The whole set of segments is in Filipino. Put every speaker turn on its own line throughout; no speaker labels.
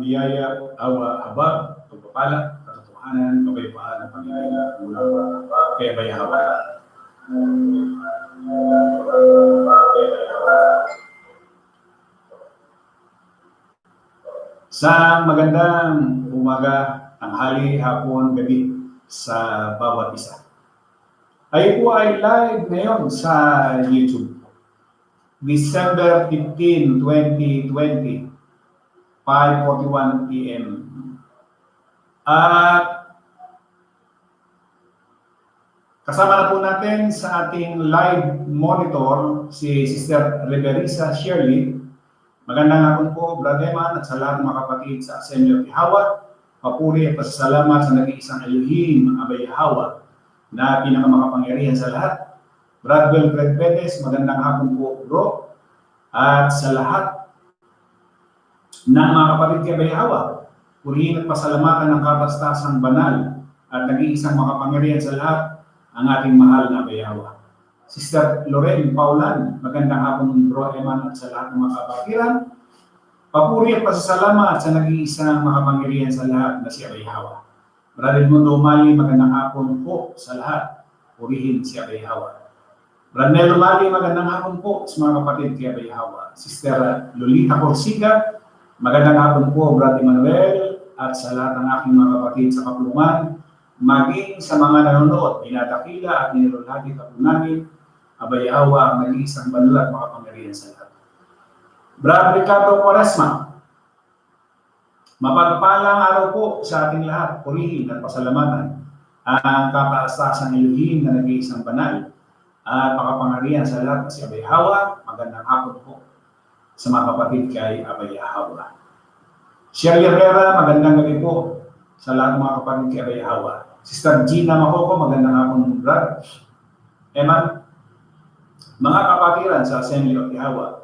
biyaya, awa, habag, pagpapala, katotohanan, kapayapaan ng Panginoon mula kay Abay Hawa. Sa magandang umaga, tanghali, hapon, gabi sa bawat isa. Ay po ay live ngayon sa YouTube. December 15, 2020, 5:41 p.m. At kasama na po natin sa ating live monitor si Sister Reverisa Shirley. Magandang hapon po, Brother Eman, at sa lahat ng mga kapatid sa Assembly of Yahweh. Papuri at pasasalamat sa nag-iisang Elohim, Abay Yahweh, na pinakamakapangyarihan sa lahat. Brother Fred Perez, magandang hapon po, bro. At sa lahat ng mga kapatid kay Abay Yahweh, purihin at pasalamatan ng kapastasang banal at nag-iisang makapangyarihan sa lahat ang ating mahal na Abay Yahweh. Sister Lorraine Paulan, magandang hapon bro Eman at sa lahat ng mga kapatiran. Papuri at pasasalamat sa nag-iisang makapangyarihan sa lahat na si Abay Yahweh. Brother Mundo Mali, magandang hapon po sa lahat. Purihin si Abay Yahweh. Brother Nelo Mali, magandang hapon po sa mga kapatid kay Abay Yahweh. Sister Lolita Corsica, magandang hapon po Brother Emmanuel at sa lahat ng aking mga kapatid sa kapulungan. Maging sa mga nanonood, dinadakila at nilulhati ka po namin, Abay Yahweh ang nag-iisang banal at makapangyarihan sa lahat. Brother Ricardo Quaresma, mapagpalang araw po sa ating lahat, purihin at pasalamatan ang kapaastasan ng Elohim na nag-iisang banal at makapangyarihan sa lahat si Abay Yahweh. Magandang hapon po sa mga kapatid kay Abay Yahweh. Shirley Herrera, magandang gabi po sa lahat ng mga kapatid kay Abay Yahweh. Sister Gina Makoko, magandang hapon, Brad Eman. Mga kapatiran sa Assembly of Yahweh,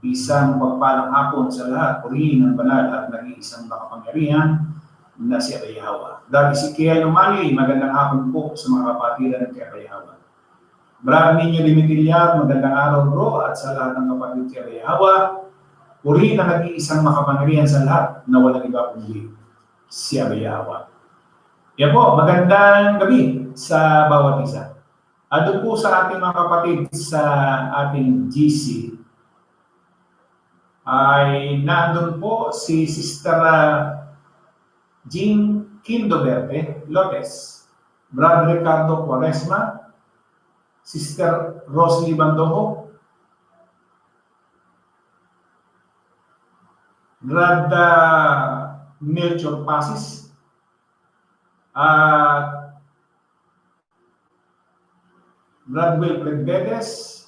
isang pagpalang hapon sa lahat, purihin ng banal at nag-iisang makapangyarihan na si Abay Yahweh. Brad Ezekiel Umali, magandang hapon po sa mga kapatiran kay Abay Yahweh. Brad Ninyo Dimitriad, magandang araw bro at sa lahat ng kapatid kay Abay Yahweh, purihin ang nag-iisang makapangyarihan sa lahat na walang iba kundi si Abay Yahweh. Yan po, magandang gabi sa bawat isa. At doon po sa ating mga kapatid sa ating GC, ay nandun po si Sister Jean Kindoverte Lopez, Brother Ricardo Quaresma, Sister Rosalie Bandojo, Brother Melchor Pasis, Brad Wilfred Bedes,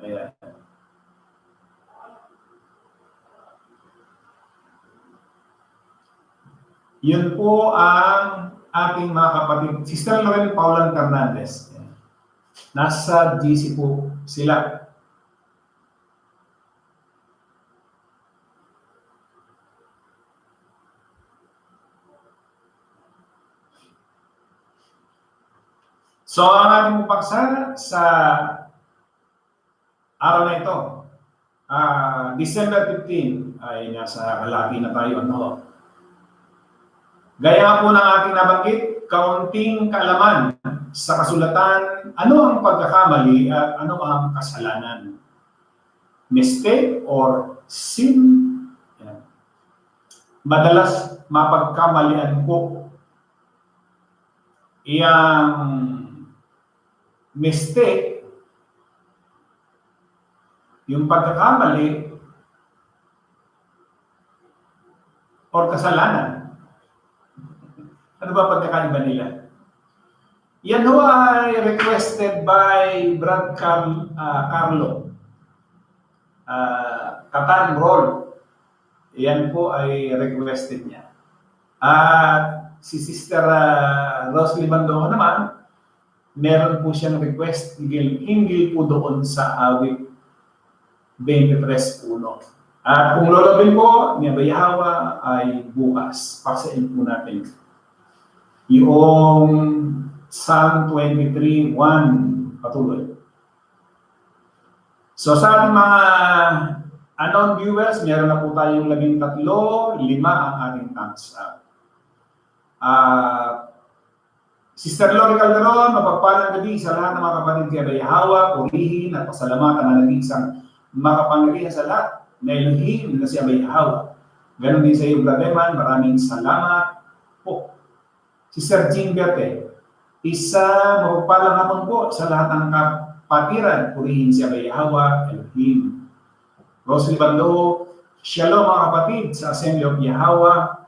ayan. Yun po ang ating mga kapatid. Sister Lorraine Paulan Fernandez. Ayan. Nasa GC po sila. So, ang ating paksa sa araw na ito, December 15, ay nasa kalahati na tayo. Gaya po ng ating nabanggit, kaunting kaalaman sa kasulatan, ano ang pagkakamali at ano ang kasalanan. Mistake or sin. Yan. Madalas mapagkamalian po iyang mistake, yung pagkakamali or kasalanan. Ano ba pagkakaiba nila? Yan ho ay requested by Brad Carlo. Katan Roll. Yan po ay requested niya. At si Sister Rosalie Bandojo naman, meron po siyang request hinggil po doon sa awit 23:1. At kung lolobin po ni Abay Yahweh ay bukas. Paksain po natin yung Psalm 23:1 patuloy. So sa ating mga Unknown viewers, meron na po tayong 13, 5 ang ating thumbs up. Sister Lori Calderon, mapagpalang gabi sa lahat ng mga kapatid kay Abayahawa, purihin at pasalamatan na naging isang makapangyarihan sa lahat na Elohim na si Abayahawa. Ganon din sa iyo, Brother Man, maraming salamat po. Sister Jean Berte, mapagpalang hapon po sa lahat ng kapatiran, purihin si Abayahawa, Elohim. Rosalie Bando, Shalom mga kapatid sa Assembly of Yahweh.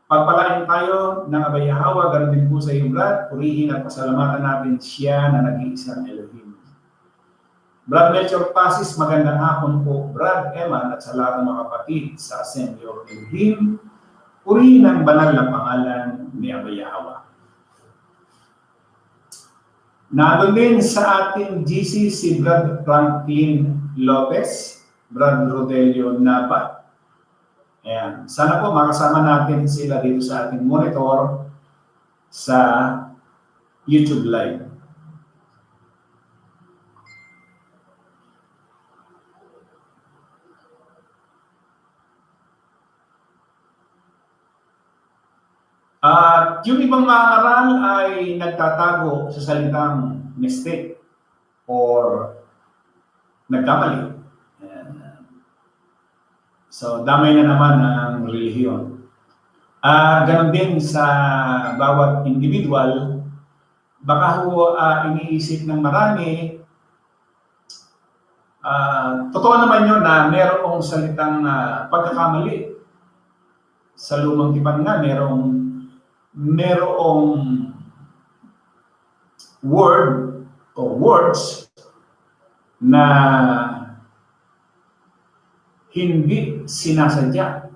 Pagpalain tayo ng Abayahawa, ganoon din po sa iyo, Brad. Purihin at pasalamatan natin siya na nag-iisang Elohim. Brad Melchor Pasis, magandang hapon po, Brad Eman at sa lahat ng mga kapatid sa Assembly of Elohim. Purihin ang banal na pangalan ni Abayahawa. Nandun din sa ating GC si Brad Franklin Lopez, Brad Rodelio Napa. Ayan. Sana po makasama natin sila dito sa ating monitor sa YouTube Live. At yung ibang mga aral ay nagtatago sa salitang mistake or nagkamali. So, damay na naman ang relihiyon. Ganon din sa bawat individual, baka ho iniisip ng marami, totoo naman yun na merong salitang pagkakamali. Sa lumang tipan nga, merong word o words na hindi sinasadya.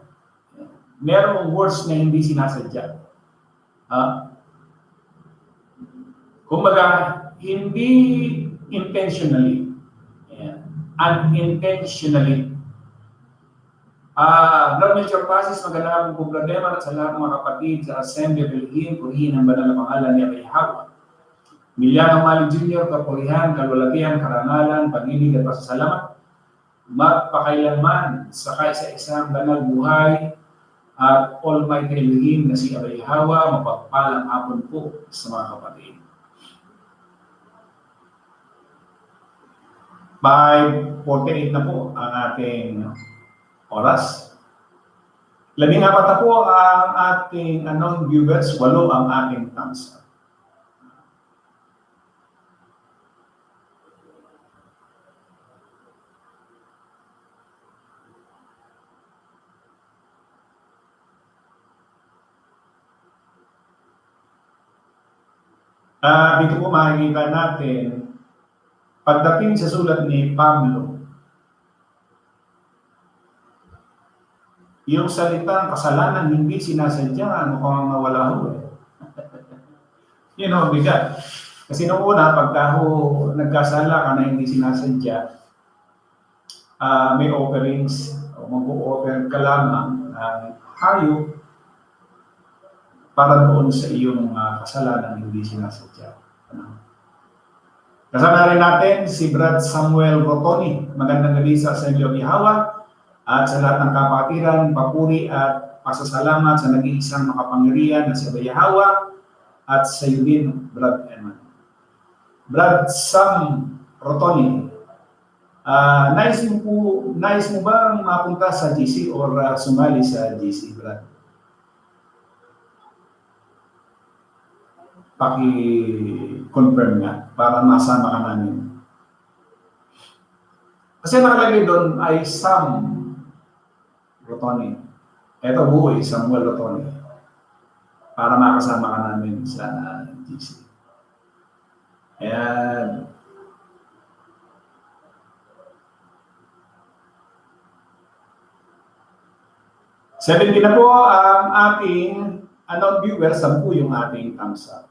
Merong words na hindi sinasadya. Kumbaga, hindi intentionally, unintentionally. Brad Melchor Pasis, magandang hapon po, problema at sa lahat ng mga kapatid sa Assembly of Elohim, purihin ang banal na pangalan ni Abayahawa. Miliano Mali Jr., kapurihan, kalwalatian, karangalan, pag-ibig at pasasalamat, magpakailanman sa kaisa-isang banal buhay at Almighty Elohim na si Abayahawa, mapagpalang hapon po sa mga kapatid. 5:48 na po ang ating oras. 14 na po ang ating unknown viewers, 8 ang ating thumbs up. Dito po makikita natin, pagdating sa sulat ni Pablo, yung salitang kasalanan hindi sinasadya, mukhang nawala ho eh. Yun o, bigat. Kasi nung una, pagka ho nagkasala ka na hindi sinasadya, may offerings, o mag-o-offer ka lamang ng hayop para doon sa iyong kasalanan hindi sinasadya. Kasama rin natin si Brad Samuel Rotoni. Magandang gabi sa Assembly of Yahweh at sa lahat ng kapatiran, papuri at pasasalamat sa nag-iisang makapangyarihan na si Abayahawa at sa iyo din, Brad Eman. Brad Sam Rotoni, nais mo ba mapunta sa GC or sumali sa GC, Brad? Paki-confirm nga para masama ka namin. Kasi nakalagay doon ay Sam Rotoni. Ito buhay, Samuel Rotoni. Para makasama ka namin sa GC. Ayan. Seven na po ang ating unknown viewers, 10 yung ating thumbs up.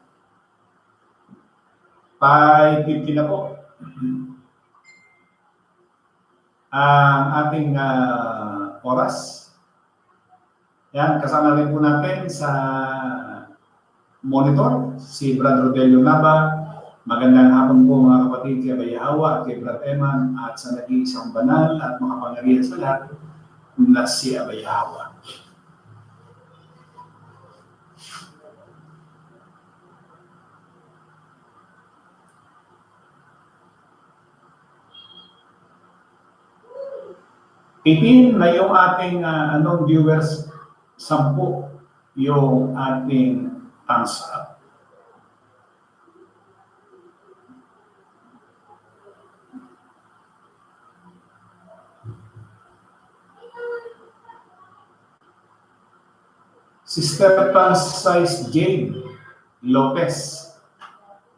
5:50 na po ang ating oras. Yan, kasama rin po natin sa monitor si Brad Rodelio Nava, Magandang hapon po mga kapatid kay Bayahawa at kay Brad Eman at sa nag-iisang banal at makapangyarihan sa lahat na si Abayahawa. Itin na yung ating viewers, 10 yung ating thumbs up. Sister Francis Jade Lopez,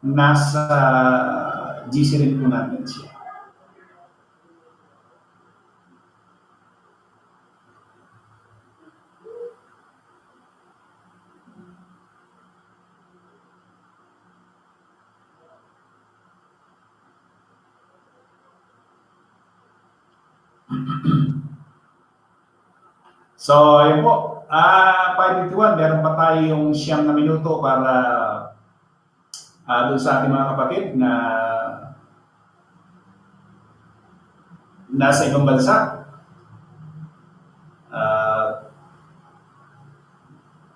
nasa GC rin po natin siya. So, yun po. 5:51, meron pa tayong 9 na minuto para doon sa ating mga kapatid na nasa ibang bansa.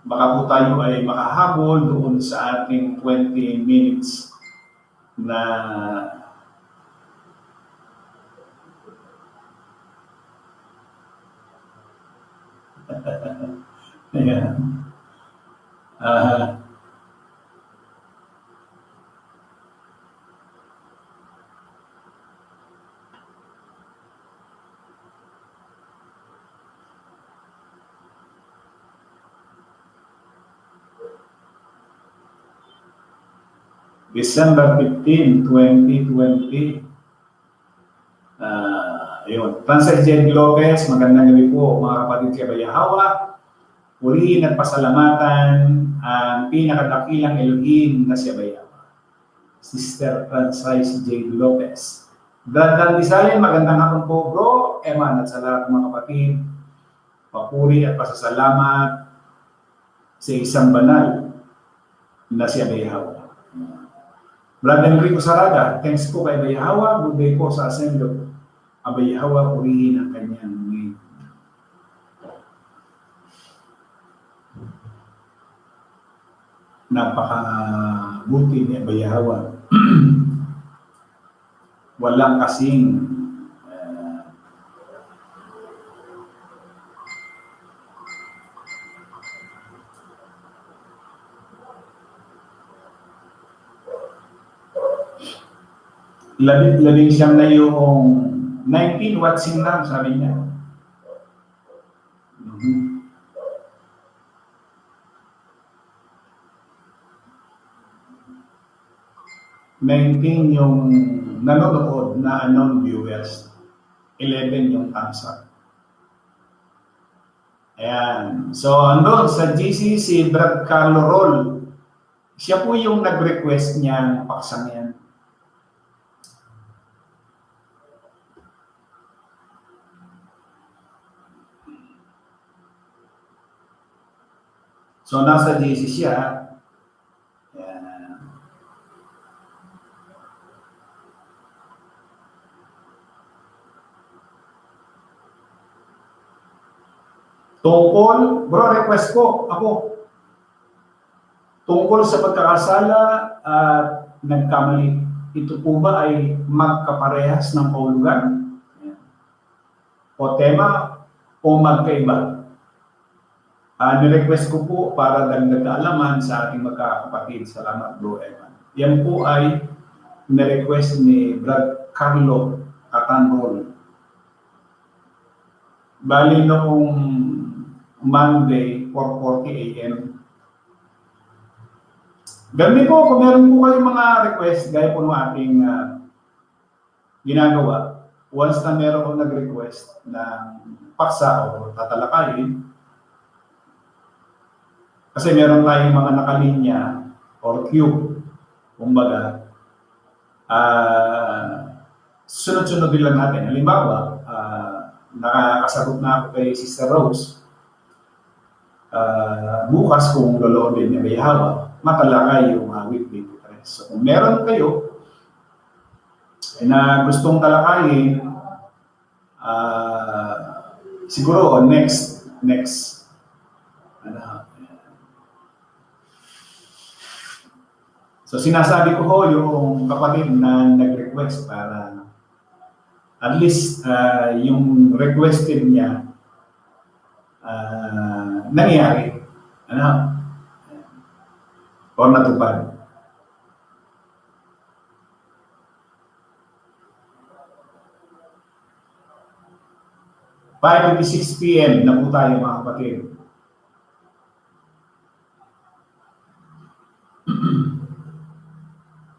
Baka po tayo ay makahabol doon sa ating 20 minutes na ayan. December 15, 2020. Ayun. Francis Jade Lopez, magandang gabi po mga kapatid kay Bayahawa. Purihin at pasalamatan ang pinakadakilang Elohim na si Bayahawa. Sister Francis Jade Lopez. Brad Disalin, magandang hapon po bro. Eman at sa lahat mga kapatid. Papuri at pasasalamat sa isang banal na si Bayahawa. Brad Enrico Sarada, thanks po kay Bayahawa. Good day po sa Assembly. Abayahawa, purihin ang kanyang ngayong. Napakabuti ni Abayahawa. Walang kasing labing siyam na yung 19 watching lang, sabi niya. Mm-hmm. yung nanonood na unknown viewers. 11 yung thumbs up. Ayan. So, andun sa GC si Brad Carlo Roll. Siya po yung nag-request niyang paksang yan. So, nasa GC siya. Ayan. Tungkol, bro, request ko, ako. Tungkol sa pagkakasala at nagkamali, ito po ba ay magkaparehas ng kahulugan? O tema o magkaiba? Nirequest ko po para dagdag kaalaman sa ating magkakapatid. Salamat bro Eman. Yan po ay nirequest ni Brad Carlo Catanrol. Bali noong Monday, 4:40 a.m. Ganun po, kung meron po kayong mga request, gaya po ng ating ginagawa, once na meron kong nag-request ng paksa o tatalakayin, kasi meron tayong mga nakalinya or queue, kumbaga, sunod-sunod din lang natin. Halimbawa, nakakasagot na ako kay Sister Rose. Bukas kung loloodin niya Bayahawa, matalakay yung weekly press. So kung meron kayo na gustong talakayin, siguro next. Ano, so sinasabi ko ho yung kapatid na nag-request para at least yung requested niya nangyari. Ano? Or natupad. (5:56 PM) na po tayo mga kapatid.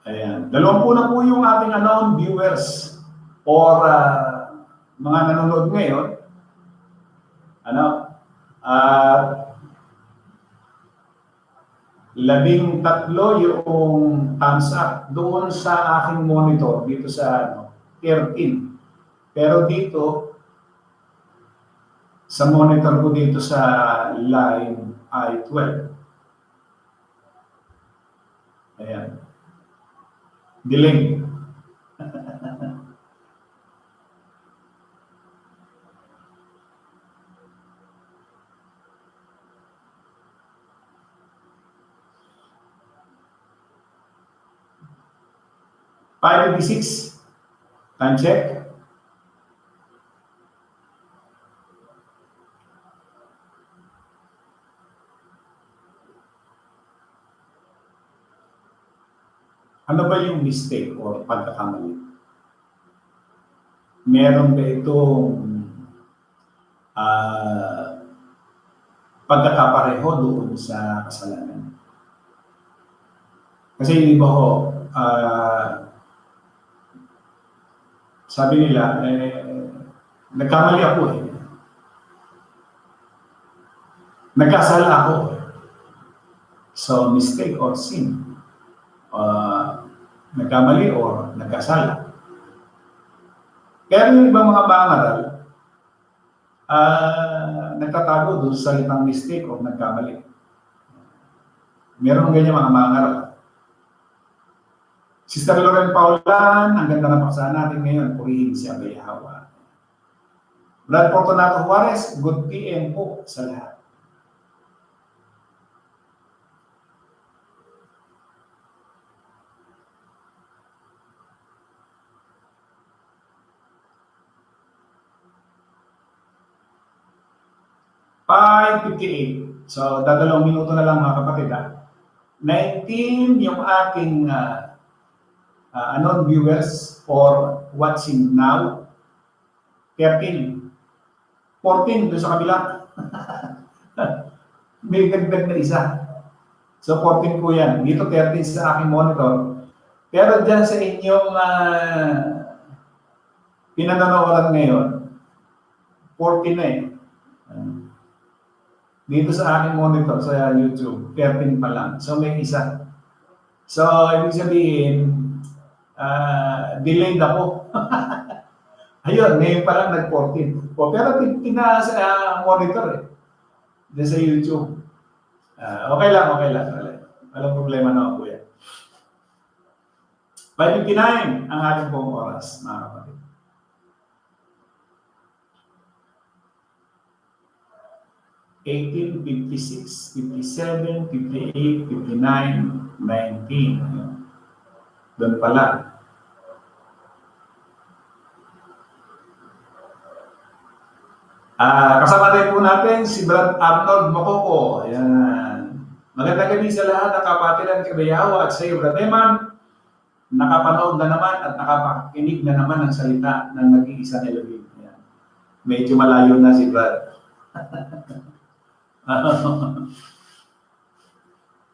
Ayan. 20 na po yung ating viewers or mga nanonood ngayon. Ano? 13 yung thumbs up doon sa aking monitor dito sa 13. Pero dito sa monitor ko dito sa live ay 12. Ayan. Dilim. (5:56) Time check. Ano ba yung mistake or pagkakamali? Meron ba itong pagkakapareho doon sa kasalanan? Kasi yung iba ho, sabi nila, nagkamali ako eh. Nagkasala ako. So, mistake or sin. Nagkamali or nagkasala. Kaya yung ibang mga bangaral, nagtatago doon sa salitang mistake o nagkamali. Meron ganyan mga bangaral. Sister Loren Paulan, ang ganda ng paksa natin ngayon, purihin siya kay Hawa. Brad Fortunato Juarez, good PM po sa lahat. (5:58) So, dadalawang minuto na lang mga kapatid. 19 yung aking viewers or watching now. 13. 14 doon sa kabila. May dagdag na isa. So, 14 po yan. Dito 13 sa aking monitor. Pero dyan sa inyong pinanonood ngayon, 14 na eh. Dito sa aking monitor sa YouTube, 13 pa lang. So, may isa. So, ibig sabihin, delayed ako. Ayun, ngayon pa lang nag-14. Pero tina sa monitor eh. Dito sa YouTube. Okay lang. Walang problema na ako yan. 5:59 ang ating pong oras, mga kapatid. 18, 56, 57, 58, 59, 19. Doon pala. Kasama rin po natin si Brad Arnold Makoko. Ayan. Magandang gabi sa lahat ng kapatiran Kabayawa at sa iyo, Brad Eman. Nakapanood na naman at nakapakinig na naman ng salita ng nag-iisa ni Elohim. Ayan. Medyo malayo na si Brad.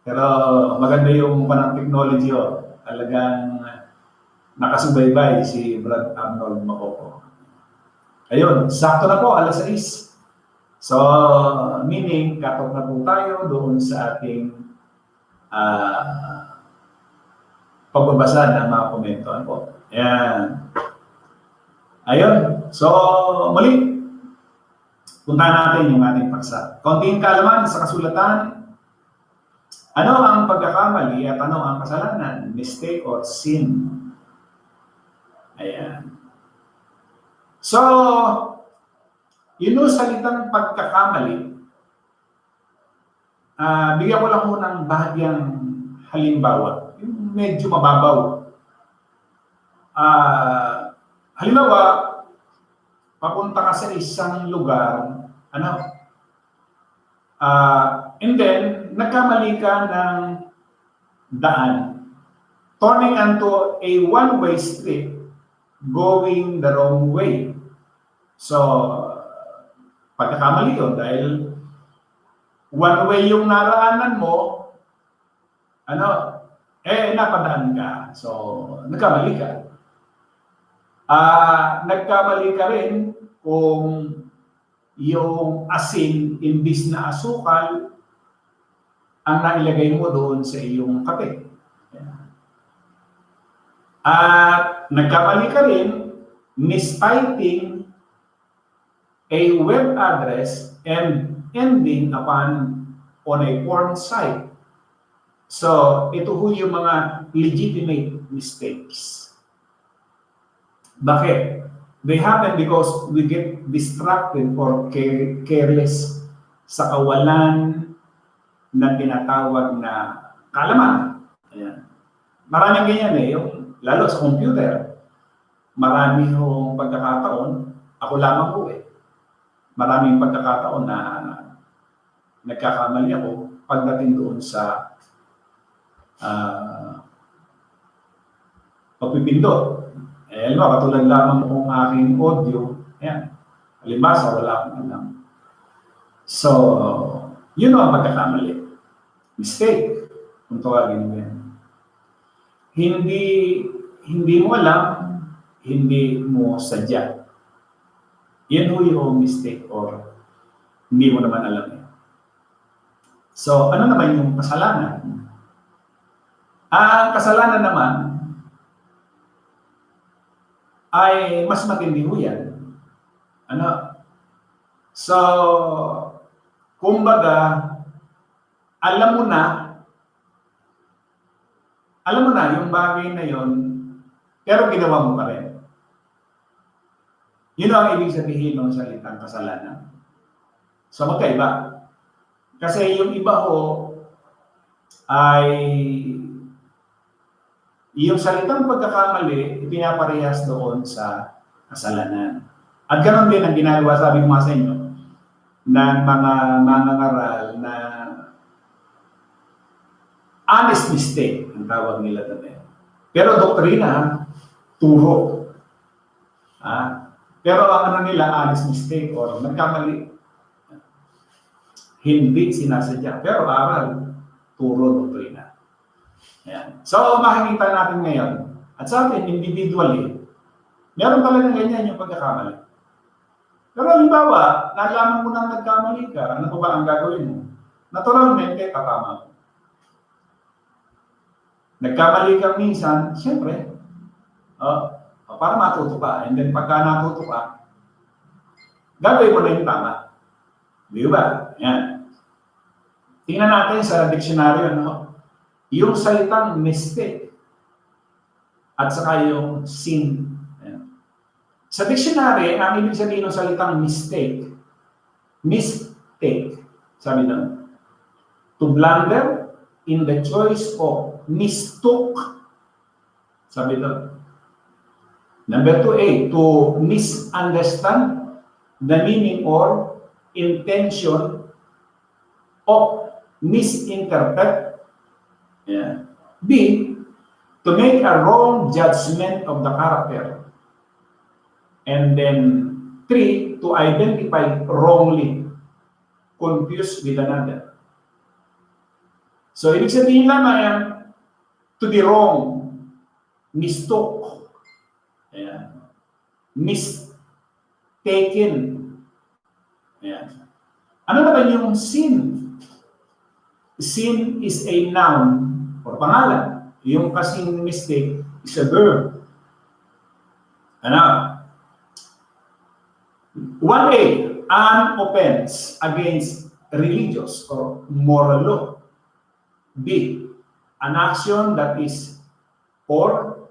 Pero maganda yung panang technology talagang nakasubaybay si Brad Arnold Makoko. Ayun, sakto na po, 6:00. So, meaning, katok na po tayo doon sa ating pagbabasa ng mga komento. Ano po? Ayan. Ayun. So, muli, puntahan natin yung ating paksa. Konting kaalaman sa kasulatan. Ano ang pagkakamali at ano ang kasalanan, mistake or sin? Ayan. So, yun yung salitang pagkakamali. Bigyan ko lang ng bahagyang halimbawa. Yung medyo mababaw. Halimbawa, papunta ka sa isang lugar, and then, nagkamali ka ng daan, turning onto a one-way street, going the wrong way. So, pagkakamali yun dahil one way yung naraanan mo, napadaan ka. So, nagkamali ka. Nagkamali ka rin kung yung asin, imbis na asukal, ang nailagay mo doon sa iyong kape. At nagkamali ka rin, mistyping a web address and ending upon on a porn site. So, ito ho yung mga legitimate mistakes. Bakit? They happen because we get distracted or careless sa kawalan ng tinatawag na kaalaman. Ayan. Maraming ganyan yung lalo sa computer. Marami hong pagkakataon, ako lamang po maraming pagkakataon na nagkakamali ako pagdating doon sa pagpipindot. Halimbawa, katulad lamang kung aking audio, ayan, halimbawa, wala akong alam. So, yun ang pagkakamali. Mistake, kung tawagin mo yan. Hindi mo alam, hindi mo sadya. Yan ho yung mistake or hindi mo naman alam yan. So, ano naman yung kasalanan? Ang kasalanan naman ay mas matindi ho yan. So, kumbaga, alam mo na yung bagay na yon, pero ginawa mo pa rin. Yun ang ibig sabihin ng salitang kasalanan. So, magkaiba. Kasi yung iba ho ay yung salitang pagkakamali, ipinaparehas doon sa kasalanan. At ganoon din ang ginagawa, sabi ko nga sa inyo, ng mga mangangaral na honest mistake, ang tawag nila doon. Pero doktrina, turo. Pero ang ano nila, honest mistake or nagkamali, hindi sinasadya. Pero aral, turo, doktrina. Ayan. So, makikita natin ngayon, at sa atin, individually, meron talaga ganyan yung pagkakamali. Pero halimbawa, nalaman mo nang nagkamali ka, ano pa ba ang gagawin mo? Naturalmente, tatama mo. Nagkamali ka minsan, siyempre, para matuto ka. And then pagka natuto ka, gagawin mo na yung tama. Di ba? Ayan. Tingnan natin sa dictionary, yung salitang mistake at saka yung sin. Ayan. Sa dictionary, ang ibig sabihin ng salitang mistake, sabi doon, to blunder in the choice of mistook, sabi doon. Number 2A, to misunderstand the meaning or intention of misinterpret. Yeah. B, to make a wrong judgment of the character. And then 3, to identify wrongly, confused with another. So, ibig sabihin naman yan, to be wrong, mistook, ayan, mistaken. Ayan. Ano naman yung sin? Sin is a noun or pangalan. Yung kasing mistake is a verb. 1A, an offense against religious or moral law. B, an action that is or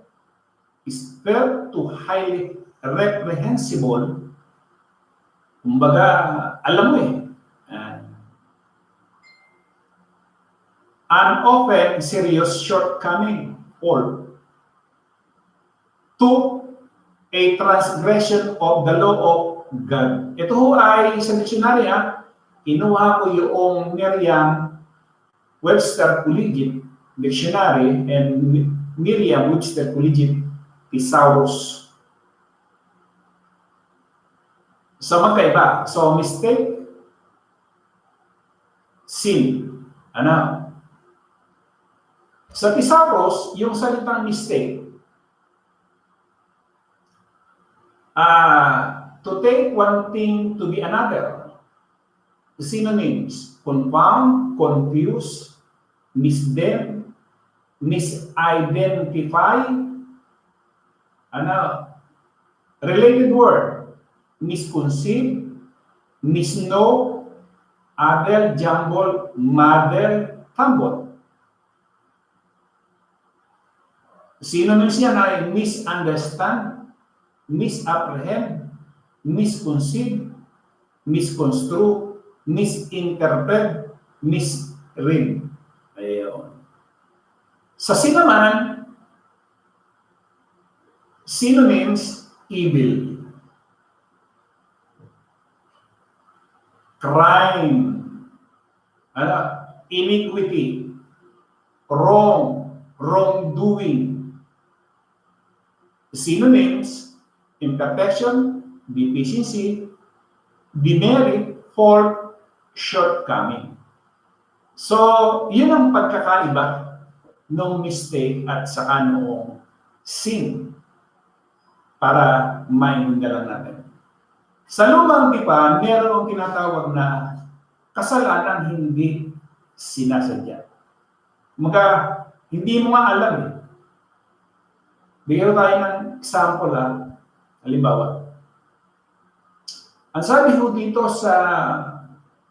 is felt to highly reprehensible, kumbaga, alam mo eh, an often serious shortcoming or to a transgression of the law of God. Ito ho ay sa dictionary kinuha ko yung Merriam-Webster Collegiate Dictionary and Merriam-Webster Collegiate Thesaurus. So magkaiba. So mistake, sin. Ano? Sa Thesaurus, yung salitang mistake, to take one thing to be another. Synonyms: confound, confuse, mislead, misidentify. Related word: misconceive, misknow, adel, jumble, muddle, tumble. Synonyms yan ay misunderstand, misapprehend, misconceive, misconstrue, misinterpret, misread. Ayun. Sa sin naman, synonyms: evil, crime, iniquity, wrong, wrongdoing. Synonyms: imperfection, deficiency, demerit, fault, shortcoming. So, yun ang pagkakaiba ng mistake at saka noong sin, para maintindihan natin. Sa lumang tipan, meron ang tinatawag na kasalanan hindi sinasadya. Hindi mo nga alam eh. Bigyan tayo ng example halimbawa. Ang sabi ho dito sa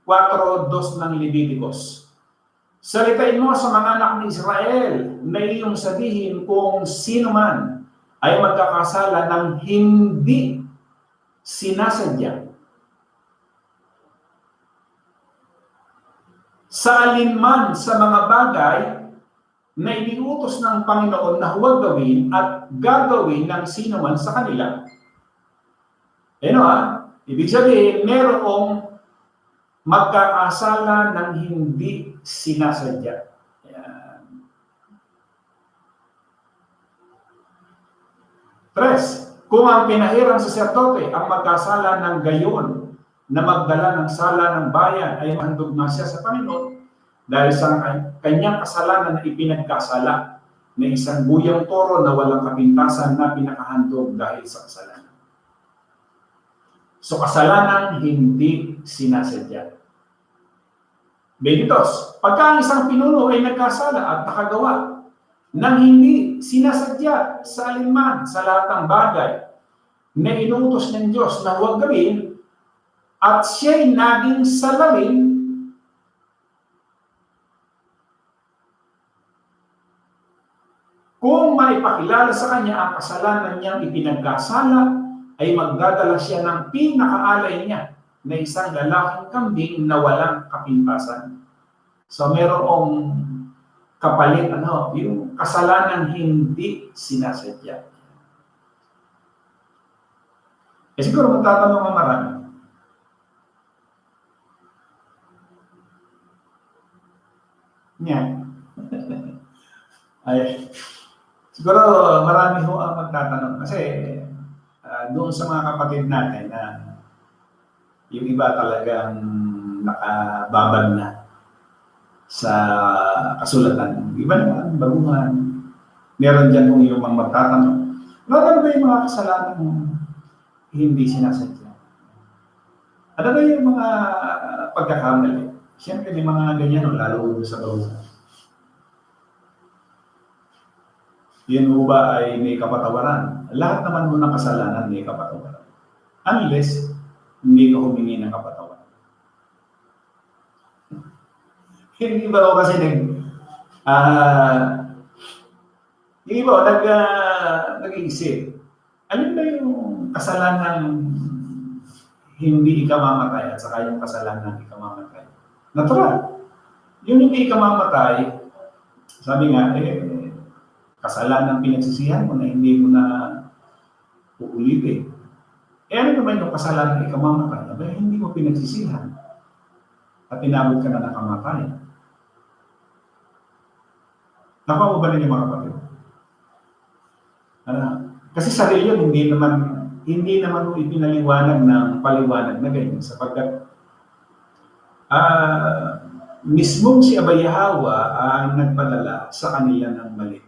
4:2 ng Leviticus, salitain mo sa mga anak ni Israel na iyong sabihin kung sino man ay magkakasala ng hindi sinasadya. Sa alinman sa mga bagay na iniutos ng Panginoon na huwag gawin at gagawin ng sino man sa kanila. Ibig sabihin, merong magkakasala ng hindi sinasadya. Ayan. 3. Kung ang pinahirang saserdote ang magkasala ng gayon na magdala ng sala ng bayan ay mahandog na siya sa Panginoon dahil sa kanyang kasalanan na ipinagkasala na isang buyang toro na walang kapintasan na pinakahandog dahil sa kasalanan. So, kasalanan hindi sinasadya. 22. Pagka ang isang pinuno ay nagkasala at nakagawa ng hindi sinasadya sa alinman sa lahat ng bagay na inuutos ng Diyos na huwag gawin at siya'y naging salarin, kung maipakilala sa kanya ang kasalanan niyang ipinagkasala, ay magdadala siya ng pinakaalay niya na isang lalaking kambing na walang kapintasan. So merong kapalit, yung kasalanan hindi sinasadya. Siguro magtatanong ang marami. Siguro marami ho ang magtatanong kasi doon sa mga kapatid natin na yung iba talagang nakababad na sa kasulatan. Iba naman, baguhan. Meron dyan kung yung mga magtatanong. Ano ba yung mga kasalanan hindi sinasadya? Ano ba yung mga pagkakamali? Siyempre may mga ganyan, lalo sa baguhan. Yun mo ba ay may kapatawaran? Lahat naman mo ng kasalanan may kapatawaran. Unless hindi ka humingi ng kapatawaran. Hindi ba ako kasi yung iba, nag-iisip, alin ba yung kasalanan hindi ikamamatay at saka yung kasalanan ikamamatay? Natural. Yung hindi ikamamatay, sabi nga, kasalanan pinagsisihan mo na hindi mo na uulitin. Ano naman yung kasalanan ikamamatay? Aba, hindi mo pinagsisihan at inabot ka na ng kamatayan. Nakuha mo ba rin yung mga kapatid? Kasi sa reliyon, hindi naman ipinaliwanag ng paliwanag na ganyan sapagkat mismong si Abay Hawa ang nagpadala sa kanila ng mali.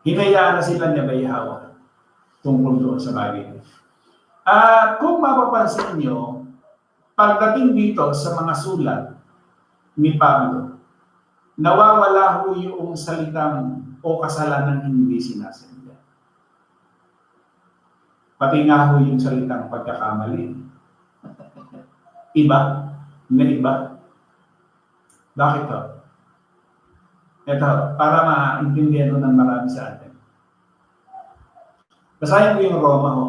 Hinayaan na sila ni Abay Hawa tungkol doon sa bagay. Kung mapapansin nyo, pagdating dito sa mga sulat ni Pablo, nawawala ho yung salitang o kasalanan hindi sinasadya. Pati nga ho yung salitang pagkakamali. Iba na iba. Bakit to? Ito, para maintindihan ng marami sa atin. Basahin ko yung Roma ho.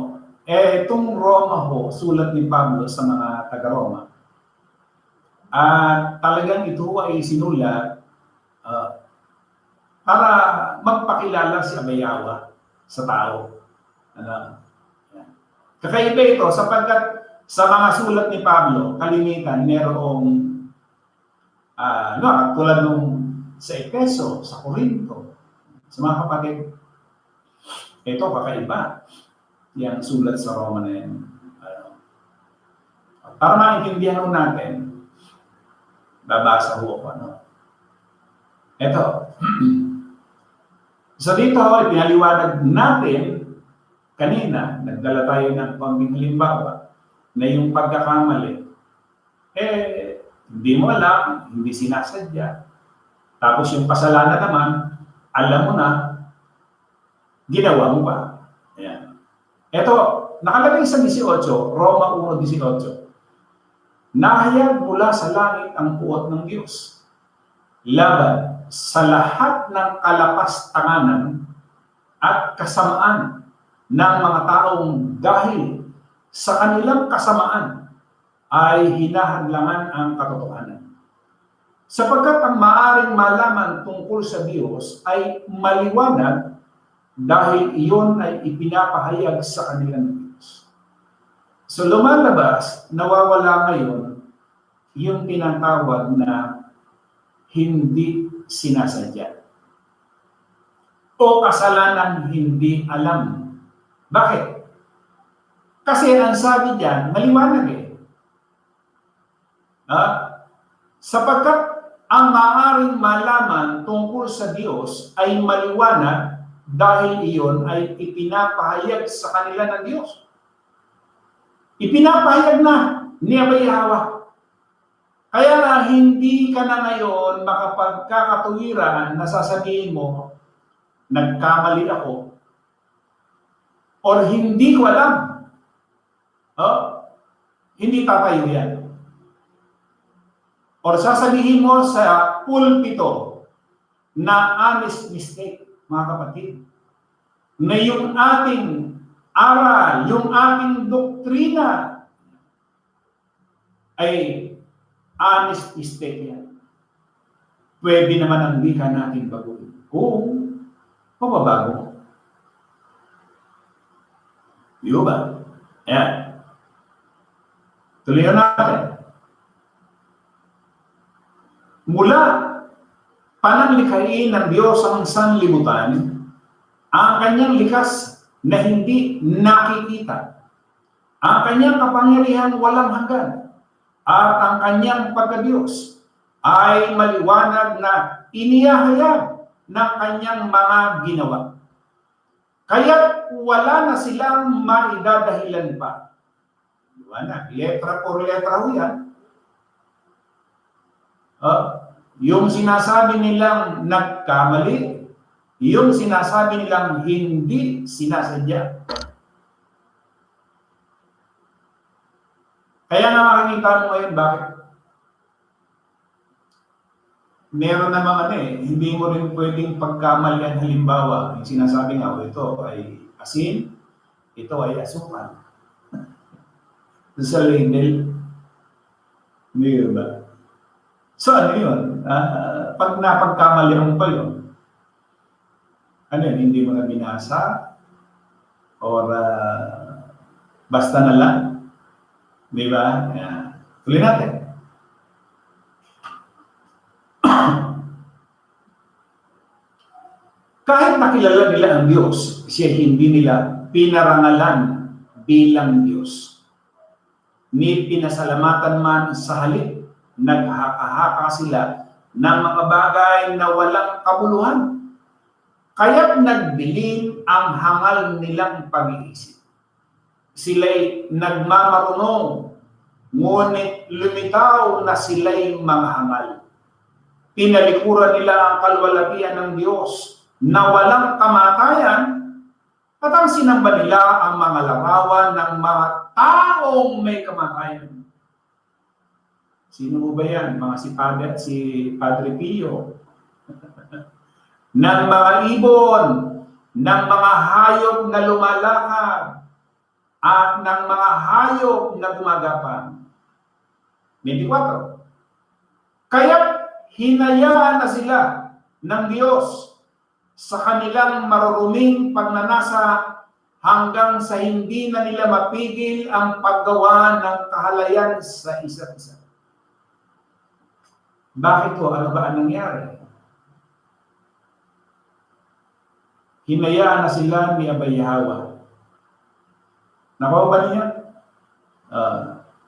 Itong Roma ho, sulat ni Pablo sa mga taga-Roma. Talagang ito ay sinulat para magpakilala si Abay Hawa sa tao. Kakaiba ito sapagkat sa mga sulat ni Pablo, kalimitan merong tulad nung sa Efeso, sa Corinto, sa mga kapatid, ito kakaiba. Yang sulat sa Roma na yan. Para maintindihan natin, babasa ho ako. Ito. So dito, pinaliwanag natin kanina, nagdala tayo ng panging halimbawa na yung pagkakamali, hindi mo alam, hindi sinasadya. Tapos yung kasalanan naman, alam mo na, ginawa mo pa. Ayan. Ito, nakalagay sa 18, Roma 1:18. Nahayag mula sa langit ang puot ng Diyos, laban sa lahat ng kalapas-tanganan at kasamaan ng mga taong dahil sa kanilang kasamaan ay hinahadlangan ang katotohanan. Sapagkat ang maaring malaman tungkol sa Diyos ay maliwanag dahil iyon ay ipinapahayag sa kanilang Diyos. So lumalabas, nawawala ngayon yung tinatawag na hindi sinasadya o kasalanan hindi alam. Bakit? Kasi ang sabi diyan, maliwanag sapagkat ang maaaring malaman tungkol sa Diyos ay maliwanag dahil iyon ay ipinapahayag sa kanila ng Diyos. Ipinapahayag na ni Abay Hawa. Kaya na hindi ka na ngayon makapagkakatuwiran na sasabihin mo, nagkamali ako, or hindi ko alam. Hindi tatayo yan. Or sasabihin mo sa pulpito na honest mistake, mga kapatid, na yung ating aral, yung ating doktrina ay honest mistake yan. Pwede naman ang wika natin baguhin kung pababago. Di ba? Ayan. Tuloy natin. Mula pananglikhain ng Diyos ang sanlibutan, ang kanyang likas na hindi nakikita, ang kanyang kapangyarihan walang hanggan, at ang kanyang pagkadiyos ay maliwanag na inihahayag ng kanyang mga ginawa. Kaya wala na silang maidadahilan pa. Liwanag, letra por letra ho yan. Yung sinasabi nilang nagkamali, yung sinasabi nilang hindi sinasadya. Kaya nga makikita mo ngayon, bakit? meron namang hindi mo rin pwedeng pagkamalian. Halimbawa, yung sinasabi nga, ito ay asin, ito ay asukal. Sa label, di ba? So ano yun? Pag napagkamalian mo pa yun, hindi mo na binasa, or basta na lang, di ba? Tuloy natin. Kahit nakilala nila ang Diyos, siya hindi nila pinarangalan bilang Diyos. Ni pinasalamatan man sa halip, naghaka-haka sila ng mga bagay na walang kabuluhan. Kaya't nagdilim ang hangal nilang pag-iisip. Sila'y nagmamarunong, ngunit lumitaw na sila'y mga hangal. Pinalikuran nila ang kalwalatian ng Diyos na walang kamatayan, at ang sinamba nila ang mga larawan ng mga taong may kamatayan. Sino ba yan? Mga si Padre Pio. Ng mga ibon, ng mga hayop na lumalakad, at ng mga hayop na gumagapang. 24. Kaya hinayaan na sila ng Diyos sa kanilang maruruming pagnanasa hanggang sa hindi na nila mapigil ang paggawa ng kahalayan sa isa't isa. Bakit po? Ano ba ang nangyari? Hinayaan na sila ni Abay Hawa. Nakuha ba niya?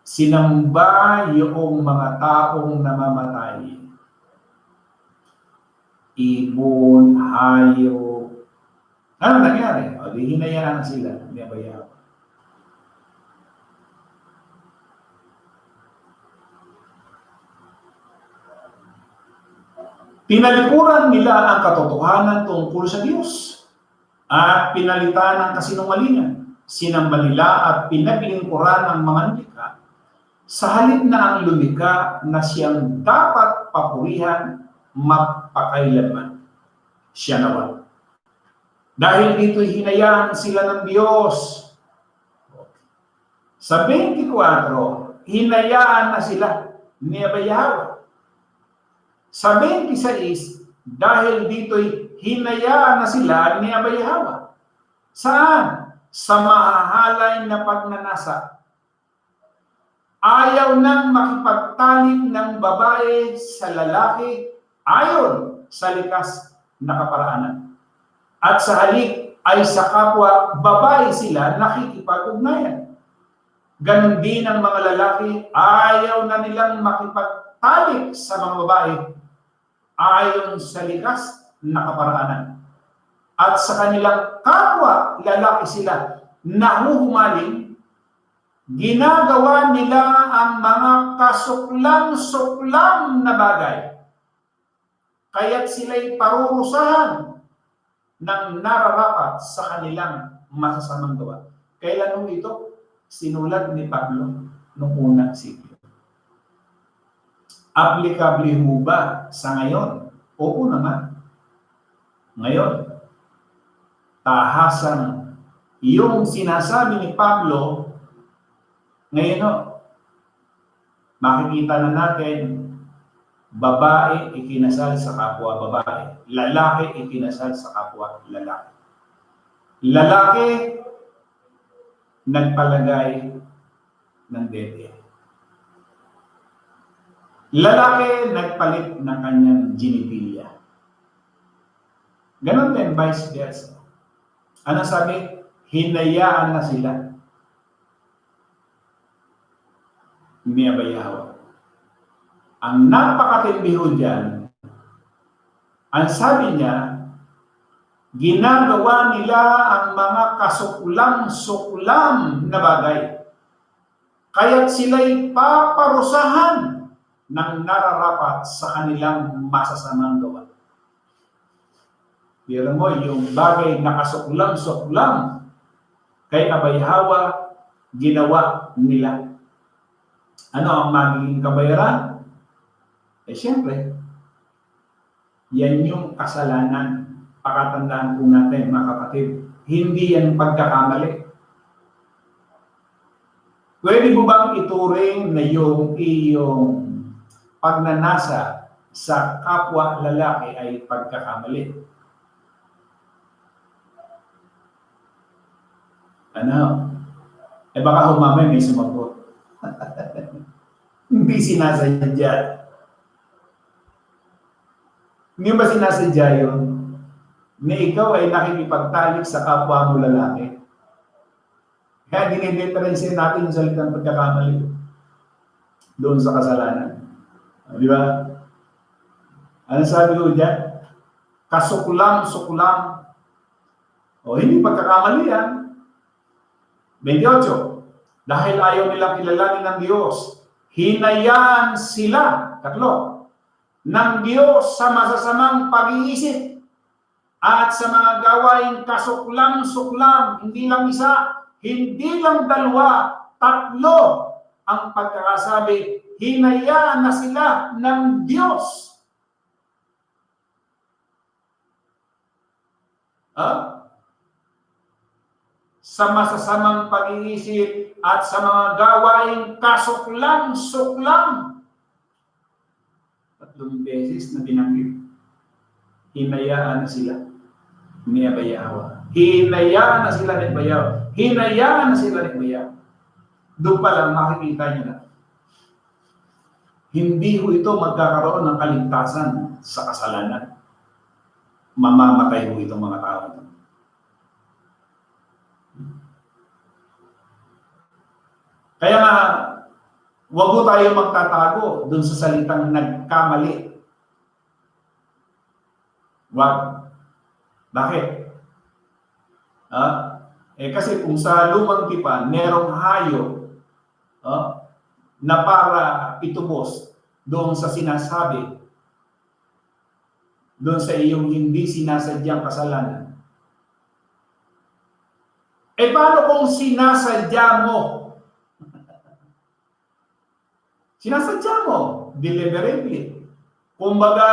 Sinamba yung mga taong namamatay. Ibon, hayop. Ano nangyari? Di hinayaan na sila ni Abay Hawa. Pinalikuran nila ang katotohanan tungkol sa Diyos at pinalitan ng kasinungalingan. Sinamba nila at pinaglingkuran ang mga lumikha sa halip na ang lumikha na siyang dapat papurihan magpakailanman. Siya naman. Dahil dito'y hinayaan sila ng Diyos. Sa 24, hinayaan na sila ni Abay Hawa. Sa 26, dahil dito'y hinayaan na sila ni Abay Hawa. Saan? Sa mahahalay na pagnanasa. Ayaw nang makipagtalik ng babae sa lalaki ayon sa likas na kaparaanan. At sa halip ay sa kapwa babae sila nakikipag-ugnayan. Ganon din ang mga lalaki, ayaw na nilang makipagtalik sa mga babae ayon sa likas na kaparaanan. At sa kanilang kapwa lalaki sila nahuhumaling, ginagawa nila ang mga kasuklam-suklam na bagay. Kaya't sila'y parurusahan ng nararapat sa kanilang masasamang gawa. Kailan mo ito? Sinulat ni Pablo noong unang siglo. Applicable mo ba sa ngayon? Oo naman. Ngayon, tahasan yung sinasabi ni Pablo, ngayon makikita na natin, babae ikinasal sa kapwa babae, lalaki ikinasal sa kapwa lalaki. Lalaki nagpalagay ng dede. Lalaki nagpalit ng kanyang genitalia. Ganon din, vice versa. Ano sabi? Hinayaan na sila ni Abay Hawa. Ang napakatindi ho dyan, ang sabi niya, ginagawa nila ang mga kasuklam-suklam na bagay. Kaya't sila'y paparusahan ng nararapat sa kanilang masasamang gawa. Biro mo, yung bagay na kasuklam-suklam kay Abay Hawa, ginawa nila. Ano ang magiging kabayaran? Siyempre, Yan yung kasalanan. Pakatandaan po natin, mga kapatid. Hindi yan pagkakamali. Pwede mo bang ituring na yung iyong pagnanasa sa kapwa lalaki ay pagkakamali? Ano? Baka humamay may sumagot. Hindi sinasadya. Hindi ba sinasadya yun? Na ikaw ay nakikipagtalik sa kapwa mo lalaki. Kaya dinidifferensya natin yung salitang pagkakamali doon sa kasalanan. Di ba? Ano sabi ko dyan? Kasuklam-suklam. O hindi pagkakamali yan. 28. Dahil ayaw nilang kilalanin ng Diyos, hinayaan sila, 3, ng Diyos sa masasamang pag-iisip at sa mga gawaing kasuklam-suklam, hindi lang isa, hindi lang 2, 3 ang pagkakasabi, hinayaan na sila ng Diyos. Sa masasamang pag-iisip at sa mga gawaing kasuklam-suklam. 3 beses na binanggit. Hinayaan na sila ni Abayawa. Hinayaan na sila ni Abayawa. Hinayaan na sila ni Abayawa. Doon pa lang makikita nyo na. Hindi ho ito magkakaroon ng kaligtasan sa kasalanan. Mamamatay ho itong mga tao. Kaya nga, huwag po tayo magtatago dun sa salitang nagkamali. Wag. Bakit? Kasi kung sa lumang tipan, merong hayop na para itubos doon sa sinasabi, doon sa iyong hindi sinasadyang kasalanan. Paano kung sinasadya mo? Sinasadya mo, deliberately. Kumbaga,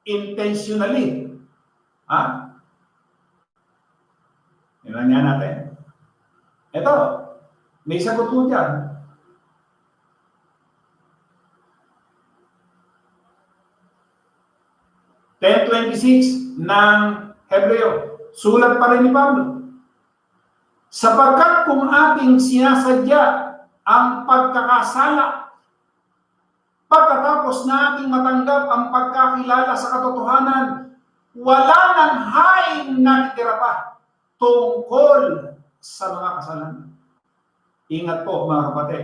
intentionally. Ilan nga natin? Ito, may sagot po dyan. Ten 26 ng Hebreo. Sulat pa rin ni Pablo. Sapagkat kung ating sinasadya ang pagkakasala, pagkatapos nating matanggap ang pagkakilala sa katotohanan, wala nang haing nakitira pa tungkol sa mga kasalanan. Ingat po mga kapatid.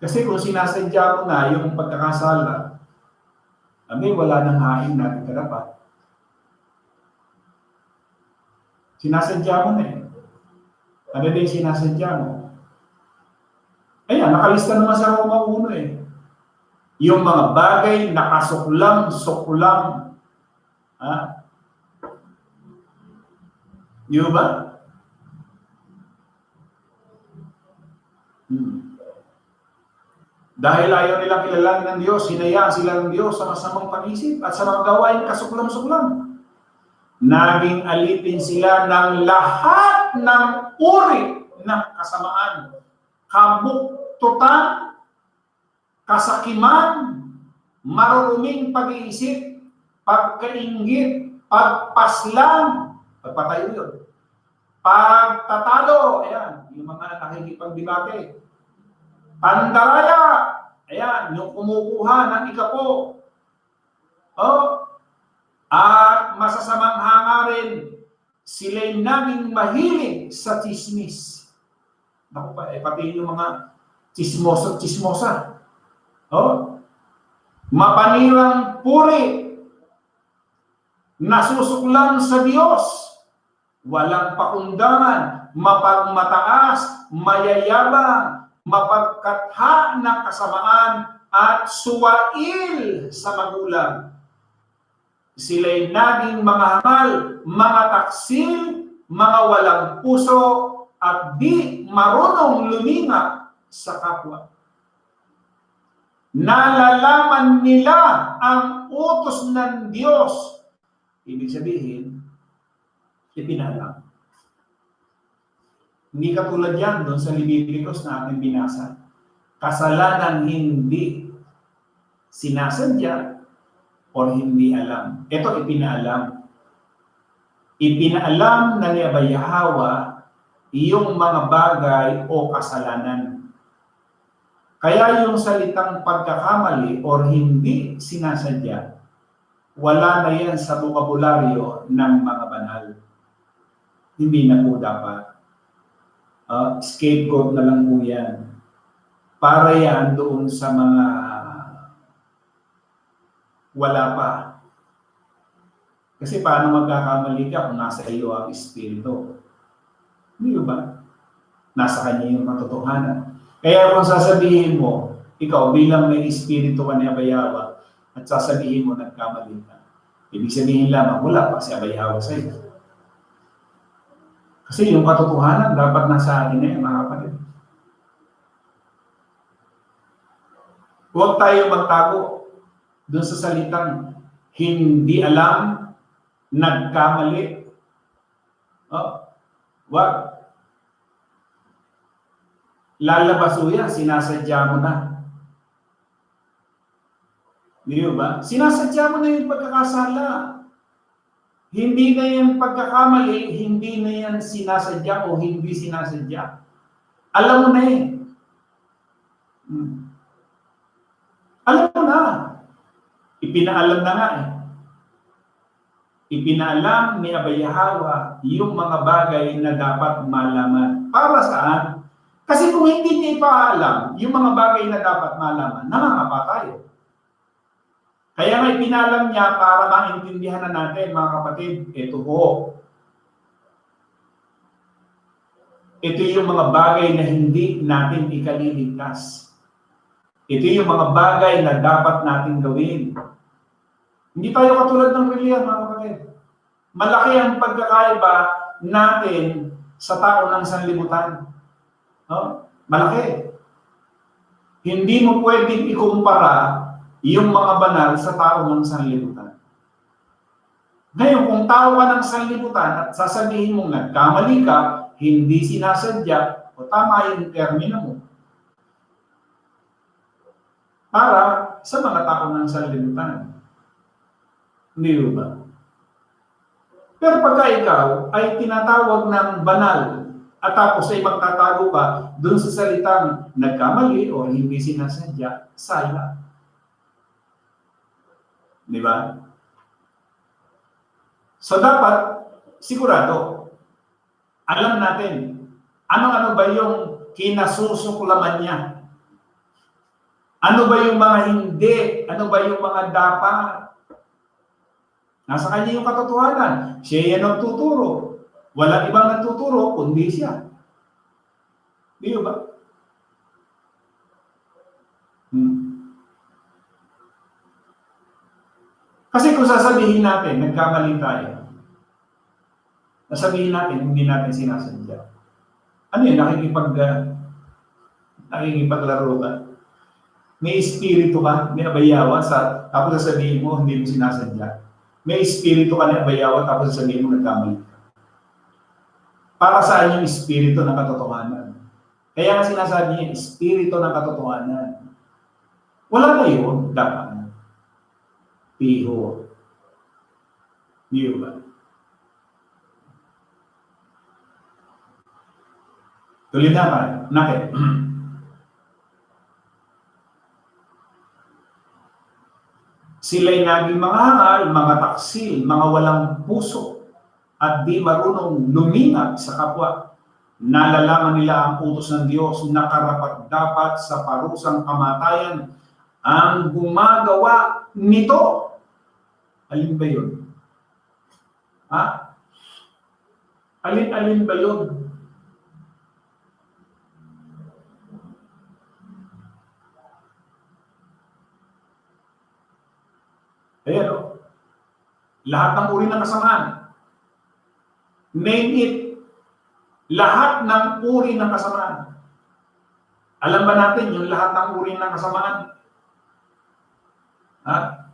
Kasi kung sinasadya mo na yung pagkakasala, wala nang haing nakitira pa. Sinasadya mo na eh. Ano din sinasadya mo? Ayan, nakalista naman sa Roma 1 eh. Yung mga bagay na kasuklam-suklam. Di ba? Dahil ayaw nilang kilalanin ng Diyos, hinayaan sila ng Diyos sa masamang pag-isip at sa mga gawain kasuklam-suklam. Naging alipin sila ng lahat ng uri ng kasamaan, kabuktutan, kasakiman, maruruming pag-iisip, pagkainggit, pagpaslang, pagpatayo yun, pagtatalo, ayan, yung mga nakikipagbibate, pandaraya, ayan, yung kumukuha ng ikapo, at masasamang hangarin, sila'y naging mahilig sa chismis. Naku pa, pati yung mga chismosa. Mapanirang puri, nasusuklan sa Diyos, walang pakundangan, mapagmataas, mayayabang, mapagkatha ng kasamaan, at suwail sa magulang. Sila'y naging mga hangal, mga taksil, mga walang puso, at di marunong luminga sa kapwa. nalalaman nila ang utos ng Diyos. Ibig sabihin, ipinalam. Hindi katulad yan doon sa Leviticus na ating binasa. Kasalanan hindi sinasadya o hindi alam. Ito ipinaalam. Ipinaalam na ni Yahweh yung mga bagay o kasalanan. Kaya yung salitang pagkakamali o hindi sinasadya, wala na yan sa bokabularyo ng mga banal. Hindi na po dapat. Scapegoat na lang po yan. Para yan doon sa mga wala pa. Kasi paano magkakamali ka kung nasa iyo ang Espiritu? Hindi ba? Nasa kanya yung katotohanan. Kaya kung sasabihin mo, ikaw bilang may Espiritu ka ni Yahweh, at sasabihin mo nagkamali ka, ibig sabihin lamang, wala pa si Yahweh sa iyo. Kasi yung katotohanan dapat nasa atin na yun, mga kapatid. Huwag tayo magtago doon sa salitang hindi alam, nagkamali. Wag. Lalabas o yan, sinasadya mo na. Di ba? Sinasadya mo na yung pagkakasala. Hindi na yan pagkakamali, hindi na yan sinasadya o hindi sinasadya. Alam mo na eh. Alam mo na. Ipinaalam na nga eh. Ipinaalam ni Yahweh yung mga bagay na dapat malaman. Para saan? Kasi kung hindi niya ipaalam yung mga bagay na dapat malaman, nangangapa tayo. Kaya nga ipinalam niya para maintindihan na natin, mga kapatid, ito po. Ito yung mga bagay na hindi natin ikaliligtas. Ito yung mga bagay na dapat natin gawin. Hindi tayo katulad ng reliyon, mga kapatid. Malaki ang pagkakaiba natin sa tao ng sanlibutan. Malaki. Hindi mo pwedeng ikumpara yung mga banal sa tao ng sanlibutan. Ngayon, kung tao ka ng sanlibutan at sasabihin mong nagkamali ka, hindi sinasadya, o tama yung termino mo, para sa mga tao ng sanlibutan. Hindi ba? Pero pagka ikaw ay tinatawag ng banal at tapos ay magtatago ka dun sa salitang nagkamali o hindi sinasadya, sala. Di ba? So dapat, sigurado, alam natin, ano-ano ba yung kinasusuklaman niya? Ano ba yung mga hindi? Ano ba yung mga dapat? Nasa kanya yung katotohanan. Siya yan ang tuturo. Walang ibang nagtuturo, kundi siya. Di ba? Kasi kung sasabihin natin, nagkamali tayo, nasabihin natin, hindi natin sinasadya. Ano yun? Nakikipaglaro ka. May espiritu ka, may Yahweh, tapos sasabihin mo, hindi mo sinasadya. May espiritu ka ni Yahweh, tapos sasabihin mo, nagkamali ka. Para saan yung espiritu ng katotohanan? Kaya nga sinasabi niya, espiritu ng katotohanan. Wala na yun, dapat. Piho. Di ba? Tuloy na pa. Nakit. Sila'y naging mga hangal, mga taksil, mga walang puso, at di marunong lumingat sa kapwa. Nalalaman nila ang utos ng Diyos na karapat-dapat sa parusang kamatayan ang gumagawa nito. Alin ba yun? Alin ba yun? Ayan o. Lahat ng uri ng kasamaan. Name it. Lahat ng uri ng kasamaan. Alam ba natin yung lahat ng uri ng kasamaan? Ha?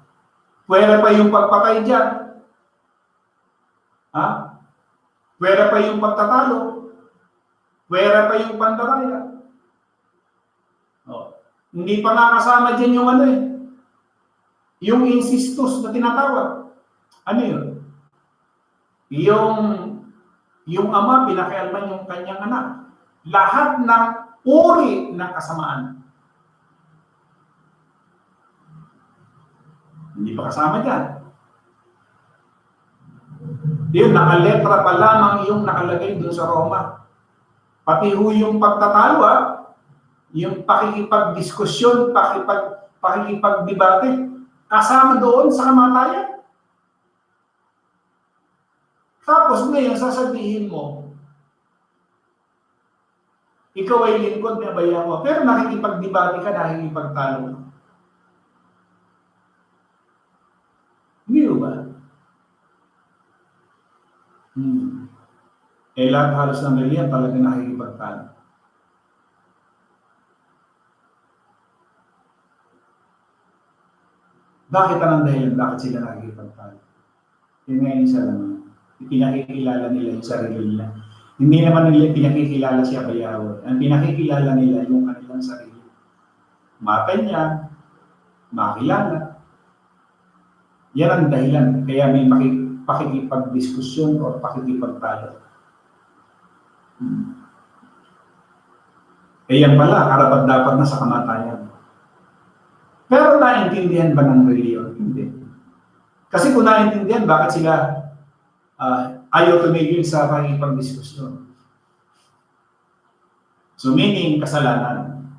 Pwera pa yung pagpatay dyan. Ha? Pwera pa yung pagtatalo. Pwera pa yung pandaraya. Oh. Hindi pa nga kasama dyan yung ano eh. Yung insistus na tinatawag. Ano yun? Yung ama, pinakialman yung kanyang anak. Lahat ng uri ng kasamaan. Hindi pa kasama dyan. Yun, nakaletra pa lamang yung nakalagay doon sa Roma. Pati ho yung pagtatalo, yung pakikipagdiskusyon, pakikipagdebate, kasama doon sa kamatayan. Tapos ngayon, sasabihin mo, ikaw ay lingkod na bayan mo, pero nakikipagdebate ka, nakikipagtalo ka. Hindi ba? Eh lahat halos ng reliyan talaga nakikipagtalo. Bakit ang dahilan? Bakit sila nakikipagtalo? Yun nga yung isa lang. Pinakikilala nila yung sarili nila. Hindi naman nila pinakikilala si Abayaw. Ang pinakikilala nila yung kanilang sarili. Matay niya, makilala. Yan ang dahilan. Kaya may pakikipagdiskusyon o pakikipagtalo. Eh yan pala, karapat-dapat na sa kamatayan. Pero naintindihan ba ng reliyon? Hindi. Kasi kung naintindihan, bakit sila ayaw tumigil sa pakikipagdiskusyon? So meaning, kasalanan.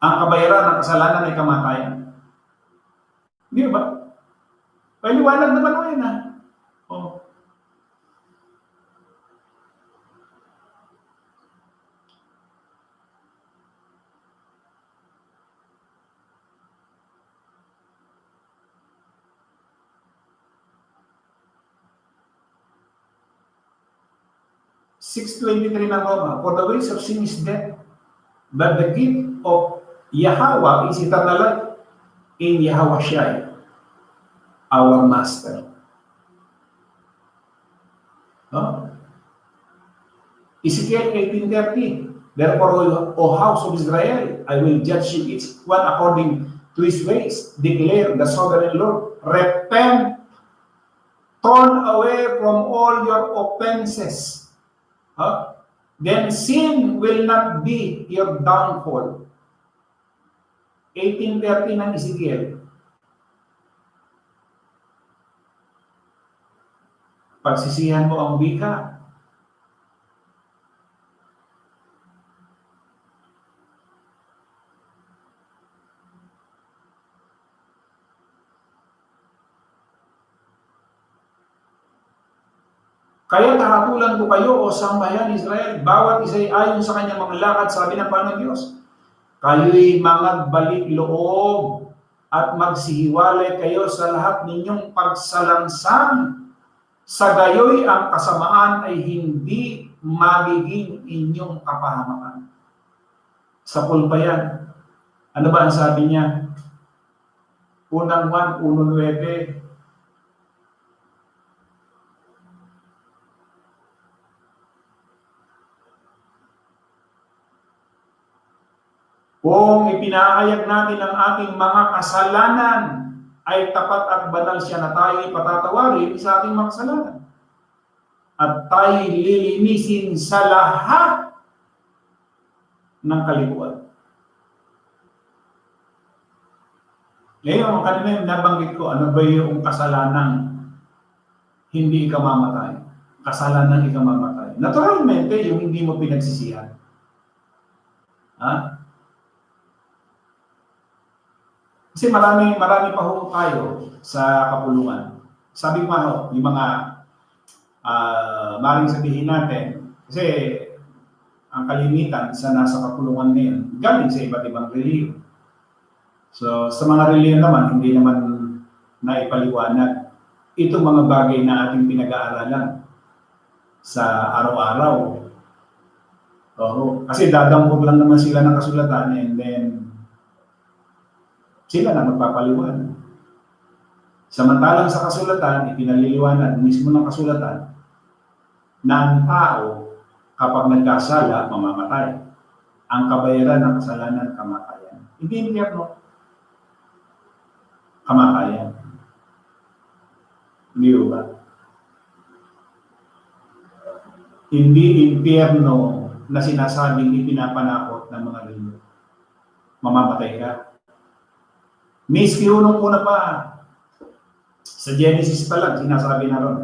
Ang kabayaran ng kasalanan ay kamatayan. Hindi ba? Paliwanag naman mo yun Oh. (6:23) ng Roma, for the wages of sin is death, but the gift of Yahweh is eternal life in Yahawashi, our Master. No? Ezekiel 18:30, therefore, O house of Israel, I will judge you each one according to his ways, declare the sovereign Lord. Repent, turn away from all your offenses. Then sin will not be your downfall. 18:30 ng Ezekiel. Pagsisihan mo ang wika. Kaya tahatulan ko kayo o sambayan Israel, bawat isa'y ayon sa kanyang mga lakad, sabi ng Panginoon Diyos. Kayo'y magbalik loob at magsihiwalay kayo sa lahat ninyong pagsalangsang. Sa gayoy ang kasamaan ay hindi magiging inyong kapahamakan. Sa pulpa yan. Ano ba ang sabi niya? Unang 1, 1:9. Kung ipinahayag natin ang ating mga kasalanan, ay tapat at banal siya na tayo patatawarin sa ating mga kasalanan. At tayo lilinisin sa lahat ng kalikuan. Ngayon, kanina yung nabanggit ko, ano ba yung kasalanang hindi ka mamatay? Kasalanan ikaw mamatay. Naturalmente, yung hindi mo pinagsisihan. Kasi marami pa ho tayo sa kapulungan. Sabi ko yung mga maring sabihin natin, kasi ang kalimitan sa nasa kapulungan ngayon, galing sa iba't ibang reliyon. So, sa mga reliyon naman, hindi naman naipaliwanag itong mga bagay na ating pinag-aaralan sa araw-araw. Kasi dadampog lang naman sila ng kasulatan and then Sila na magpapaliwanag. Samantalang sa kasulatan, ipinaliliwanag mismo ng kasulatan na ang tao kapag nagkasala, mamamatay. Ang kabayaran ng kasalanan, kamatayan. Hindi impyerno. Kamatayan. Hindi ba? Hindi impyerno na sinasabing ipinapanakot ng mga reliyon. Mamamatay ka. Miski unang-una pa, sa Genesis pa lang, sinasabi na ron,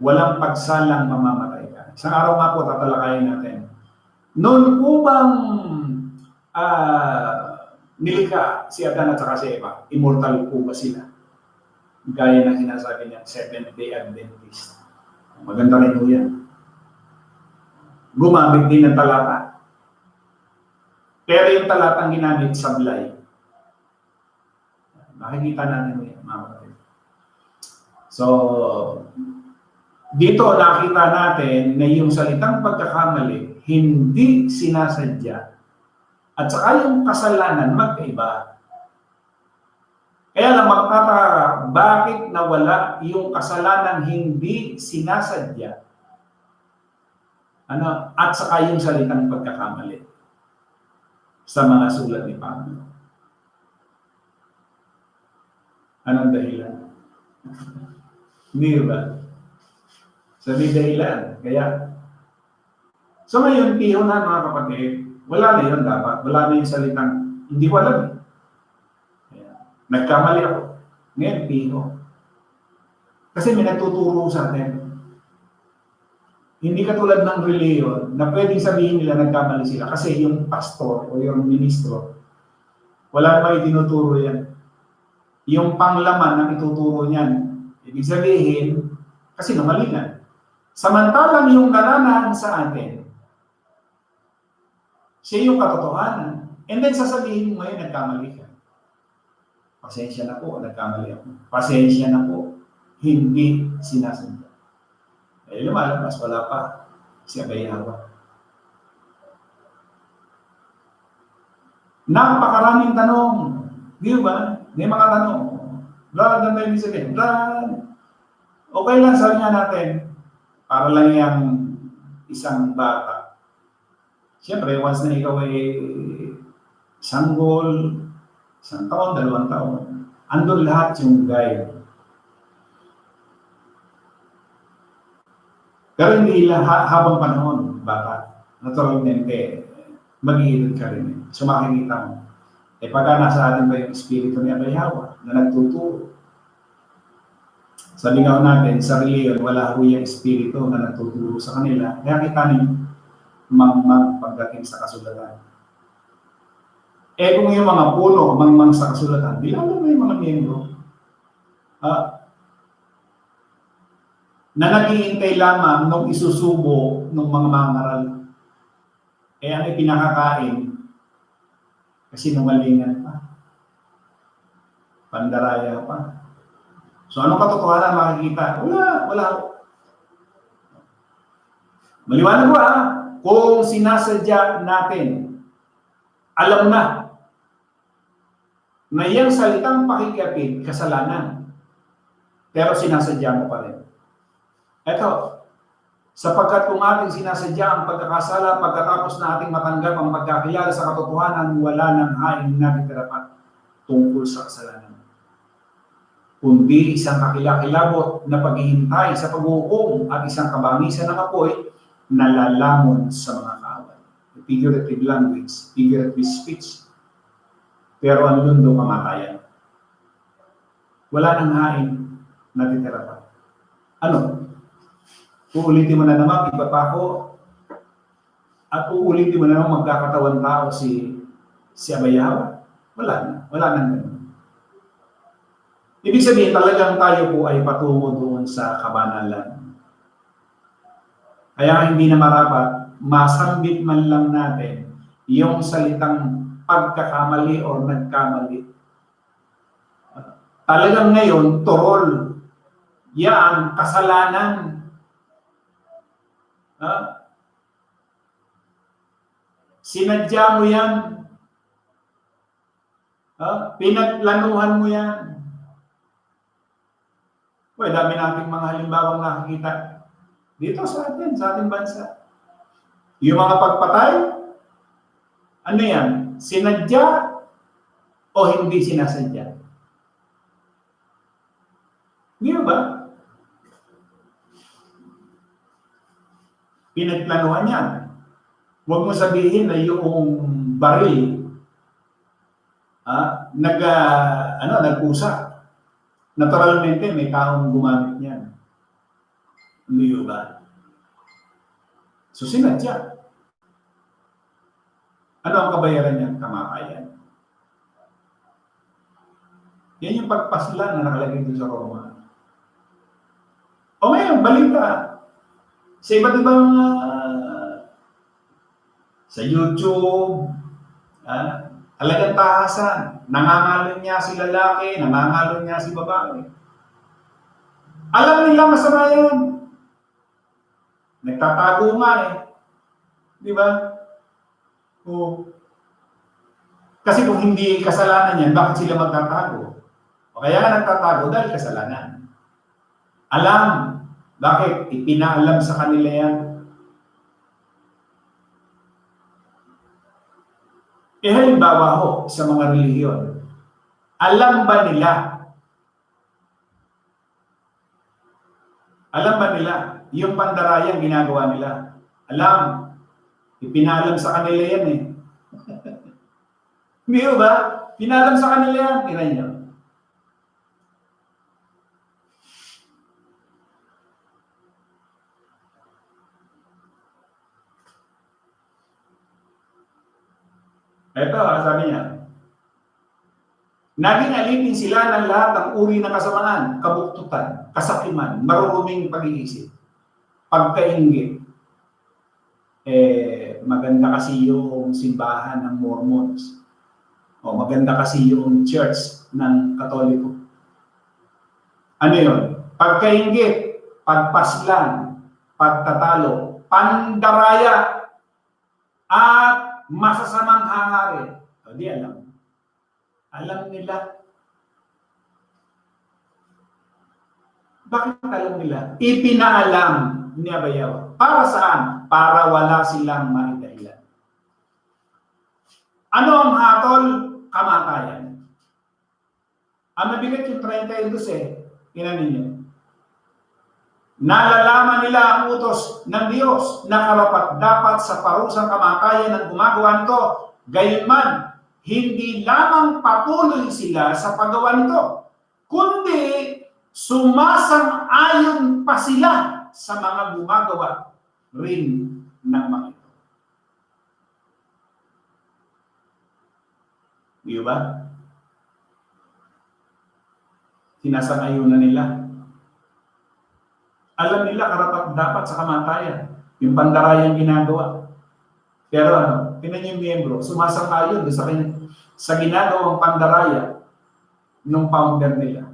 walang pagsalang mamamatay ka. Isang araw nga po, tatalakayin natin. Noon po bang nilikha si Adan at saka si Eva, immortal po ba sila? Gaya ng sinasabi niya, Seventh-day Adventist. Maganda rin po yan. Gumamit din ng talata. Pero yung talatang ginamit, sablay. Makikita natin mo yan, mga kapatid. So, dito nakita natin na yung salitang pagkakamali, hindi sinasadya. At saka yung kasalanan, magkaiba. Kaya lang magtataka, bakit nawala yung kasalanan hindi sinasadya? At saka yung salitang pagkakamali sa mga sulat ni Pablo. Anong dahilan? Hindi ba? Sabi dahilan. Kaya, so ngayon, piho na mga kapatid, wala na yun dapat. Wala na yung salitang, hindi ko alam. Kaya, nagkamali ako. Ngayon, piho. Kasi may nagtuturo sa atin. Hindi katulad ng reliyon na pwedeng sabihin nila nagkamali sila kasi yung pastor o yung ministro, wala namang itinuturo yan. Yung panglaman ng ituturo niyan, ibig sabihin, kasi numalingan. Samantalang yung naranahan sa atin, siya yung katotohanan. And then sasabihin mo ngayon, nagkamali ka. Pasensya na po, nagkamali ako. Pasensya na po, hindi sinasadya. Eh, lumalabas, wala pa. Siya ba hawak? Napakaraming tanong. Di ba? May mga tanong. Brad, ang may sabihin. Brad, okay lang, sabi nga natin, para lang yung isang bata. Siyempre, once na ikaw ay sanggol, isang taon, 2 taon, andun lahat yung guide. Pero hindi habang panahon, bata, naturalmente, mag-iirod ka rin. So makikita mo. Eh pagka nasa atin ba yung espiritu ni Abay Hawa na nagtuturo? Sabi nga natin, sa reliyon, wala ho yung espiritu na nagtuturo sa kanila. Kaya kita ninyo, mangmang pagdating sa kasulatan. Eh kung yung mga puno, mangmang sa kasulatan, bilang mo yung mga miyembro, na naghihintay lamang nung isusubo ng mga mangaral. Eh ang ipinakakain, kasi nungalingan pa. Pandaraya pa. So anong katotohanan makikita? Wala. Maliwanag ba? Kung sinasadya natin, alam na yung salitang pakikiapid, kasalanan. Pero sinasadya mo pa rin. Ito, sapagkat kung ating sinasadya ang pagkakasala pagkatapos na ating matanggap ang pagkakilala sa katotohanan, wala nang haing natitirapat tungkol sa kasalanan. Kundi isang kakilakilabot na paghihintay sa paghuhukom at isang kabangisan ng apoy na lalamon sa mga kaaway. Figurative language, figurative speech. Pero ang mundo kamatayan. Wala nang haing natitirapat. Ano? Uulitin mo na naman, ipapako, at uulitin mo na naman magkakatawan tao si Abay Hawa. Wala na ganun. Ibig sabihin, talagang tayo po ay patungo doon sa kabanalan. Kaya hindi na marapat, masambit man lang natin yung salitang pagkakamali o nagkamali. Talagang ngayon, torol, yan, kasalanan. Sinadya mo yan. Pinagplanuhan mo yan. Well, dami nating mga halimbawang nakikita dito sa ating bansa. Yung mga pagpatay, ano yan? Sinadya o hindi sinasadya? Di ba? Pinagplanuhan yan. Huwag mo sabihin na yung baril nagpusa. Naturalmente, may taong gumamit niyan. Hindi ba? So, sinadya. Ano ang kabayaran niyan? Kamatayan. Yan yung pagpasla na nakalagay doon sa Roma. O ngayon, balita. Sa iba't ibang sa YouTube, talagang tahasan. Nangangalon niya si lalaki, nangangalon niya si babae. Alam nila masama yan. Nagtatago nga eh. Di ba? O, kasi kung hindi kasalanan yan, bakit sila magtatago? O kaya nga nagtatago dahil kasalanan. Alam. Bakit? Ipinaalam sa kanila yan. Halimbawa ho, sa mga relihiyon, alam ba nila? Alam ba nila? Yung pandarayang ginagawa nila. Alam. Ipinalam sa kanila yan eh. Hindi ba? Pinalam sa kanila yan. Tingnan nyo. Ito, sabi niya, naging alipin sila ng lahat ng uri ng kasamaan, kabuktutan, kasakiman, maruruming pag-iisip, pagkaingit. Maganda kasi yung simbahan ng Mormons. O maganda kasi yung church ng Katoliko. Ano yun? Pagkaingit, pagpaslan, pagtatalo, pandaraya, at masasamang hangarin. O di alam. Alam nila. Bakit alam nila? Ipinaalam ni Abayaw. Para saan? Para wala silang maidahilan. Ano ang hatol? Kamatayan. Ang mabigat yung 32 Tingnan ninyo. Nalalaman nila ang utos ng Diyos na karapat-dapat sa parusang kamatayan ng gumagawa nito. Gayunman, hindi lamang patuloy sila sa paggawa nito, kundi sumasang-ayon pa sila sa mga gumagawa rin ng mga ito. Di ba? Sinasang-ayon na nila. Alam nila karapat-dapat sa kamatayan, yung pandarayang ginagawa. Pero tingnan yung miyembro, sumasang-ayon sa ginagawang pandaraya ng founder nila.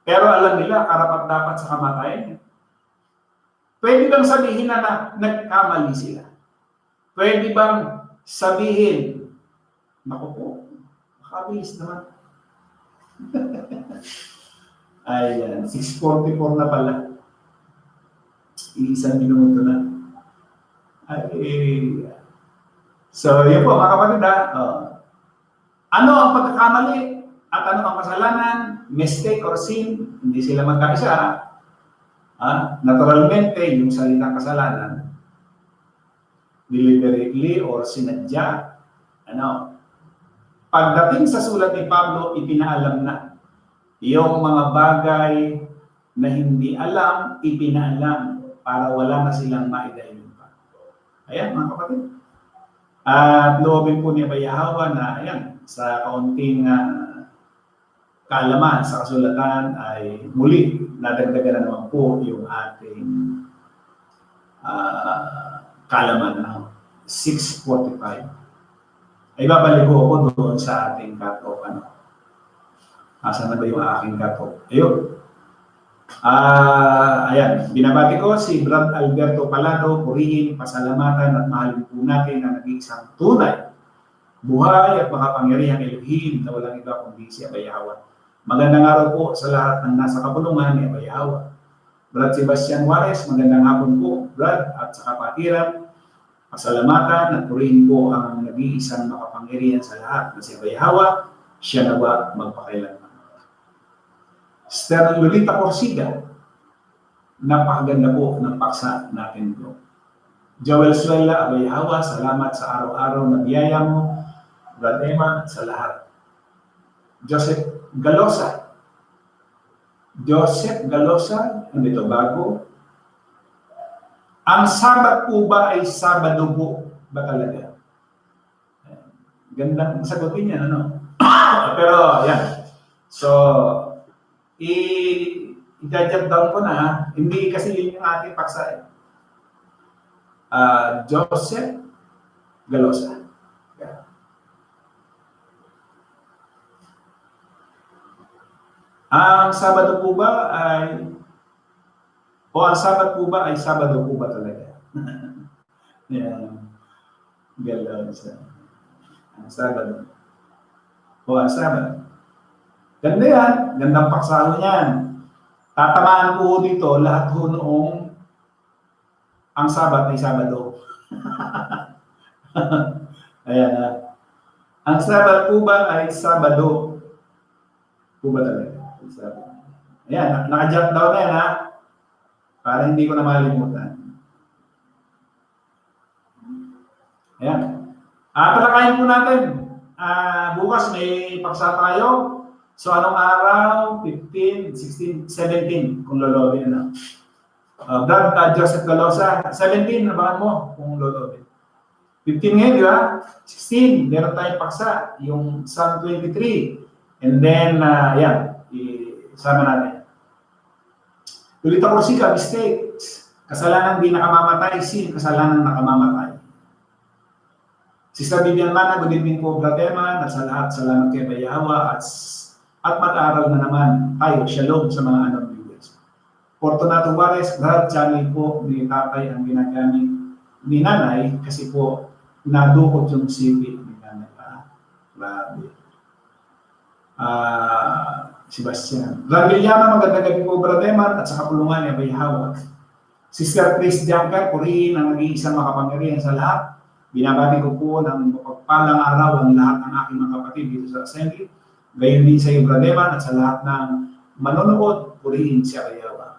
Pero alam nila karapat-dapat sa kamatayan. Pwede bang sabihin na nagkamali sila? Pwede bang sabihin, naku po, makabilis naman. Ayan, 6:44 na pala. Isang minuto na. So, yun po mga kapatid ano ang pagkakamali at ano ang kasalanan, mistake or sin, hindi sila magkaisa. Naturalmente, yung salitang kasalanan, deliberately or sinadya, pagdating sa sulat ni Pablo, ipinaalam na. Yung mga bagay na hindi alam, ipinaalam para wala na silang maidahilan pa. Ayan mga kapatid. At loobin po ni Abayaw na ayan, sa kaunting kaalaman sa kasulatan ay muli nadagdagan na naman po yung ating kaalaman na 6:45. Ay babalik po ako doon sa ating cut-off. Asan na ba yung aking cut-off? Ayun. Ayan, binabati ko si Brad Alberto Palado, purihin, pasalamatan at mahalin po natin na nag-iisang tunay buhay at makapangyarihang Elohim na walang iba kundi si Abay Yahweh. Magandang araw po sa lahat ng nasa kapulungan ni Abay Yahweh. Brad Sebastian Juarez, magandang hapon po, Brad, at sa kapatiran. Pasalamatan at purihin po ang nag-iisang makapangyarihan sa lahat na si Abay Yahweh, siya nawa magpakailanman. Sister Lolita Corsiga, napakaganda po ng paksa natin po. Joel Suela, Abay Yahweh, salamat sa araw-araw na biyaya mo, Brad Eman, at sa lahat. Joseph Galosa, ano ito, bago? Ang Sabat po ba ay Sabado po ba talaga? Gandang sagutin yan, ano? Pero, yan. So, i-judge down ko na, hindi kasi yun yung ating paksa eh. Joseph Galosa. Yeah. Ang Sabado po ba ay ang Sabat po ba ay Sabado po ba talaga? Yan. Galosa. Ang Sabado. Ang Sabado. Ganda yan. Gandang paksahan yan. Tatamaan po dito lahat po noong ang Sabat ay Sabado. Ayan na. Ang Sabat po ba ay Sabado po ba talaga? Ayan, naka-jot down na yan ha. Para hindi ko na malimutan. Ayan. Talakayin po natin. Bukas may paksa tayo. So anong araw? 15, 16, 17 kung lolobin na. Brad Joseph Galosa, 17 nabangan mo kung lolobin. 15 ngayon, di ba? 16, meron tayong paksa. Yung Psalm 23. And then, yan. Isama natin. Lolita Corsica, mistakes. Kasalanan di nakamamatay, sin kasalanan nakamamatay. Sister Vivian Mana, good evening po, Brad Eman, at sa lahat, salamat kay Abay Yahweh, at mag-aral na naman tayo, shalom sa mga anong viewers. Fortunato Juarez, Brad, channel po ni tatay ang ginagamit ni nanay, kasi po, nadukot yung sipit ni nanay. Grabe. Sebastian. Rangiliana, magandang gabi po, Brad Eman, at sa kapulungan ni Abay Yahweh. Sister Chris Janker, purihin ang nag-iisang makapangyarihan sa lahat. Binabati ko po ng mapagpalang araw ang lahat ng aking mga kapatid dito sa assembly. Gayon din sa iyo, Brad Eman, at sa lahat ng manonood, purihin si Abay Yahweh.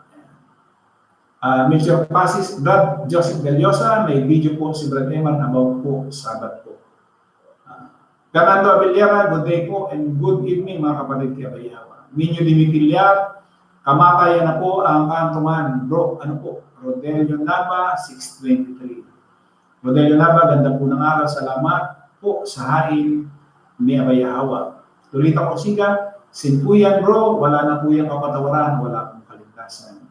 Major Pasis, Brad Joseph Galiosa, may video po si Brad Eman about po Sabat po. Fernando Abellera, good day po and good evening mga kapatid kay Abay Yahweh. Minyo Dimitrilyar, kamatayan na po ang kantungan. Bro, ano po? Rodelio Nava, 623. Rodelio Nava, ganda po ng araw. Salamat po sa hain ni Abay Yahweh. Lolita Corsica, sin po yan bro, wala na po yung kapatawaran, wala pong kaligtasan.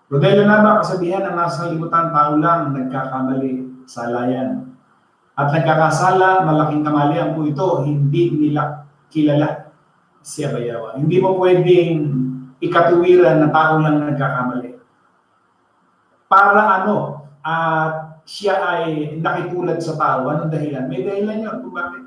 Rodelio Nava, kasabihan ng nasa libutan, tao lang nagkakamali sa layan. At nagkakasala, malaking kamalian po ito, hindi nila kilala si Abay Yahweh. Hindi mo pwedeng ikatuwiran na tao lang nagkakamali. Para ano, siya ay nakitulad sa tao. Anong dahilan? May dahilan yun kung bakit.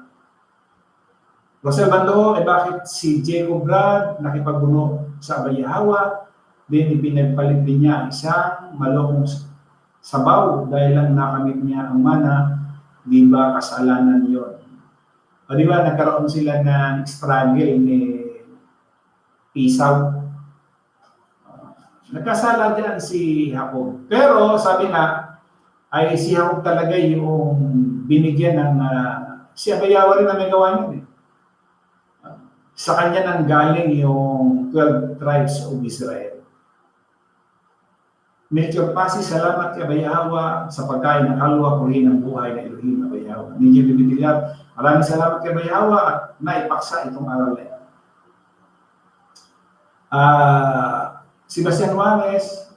Rosel Bando, bakit si Jacob Brad nakipagbuno sa Abay Yahweh, then ipinagpalit din niya isang malokong sabaw dahil lang nakamit niya ang mana, di ba kasalanan yon? O di ba nagkaroon sila ng struggle ni Esau? Nagkasala dyan si Jacob. Pero sabi nga, ay si Jacob talaga yung binigyan ng si Abay Yahweh rin na may gawa niya. Sa kanya nang galing yung 12 tribes of Israel. Medyo pasi, salamat kay Abay Yahweh sa pagkain ng kalwa, purihin ng buhay na Elohim Abay Yahweh. Medyo bibigyan. Maraming salamat kay Abay Yahweh at naipaksa itong araw na ito. Sebastian Juarez,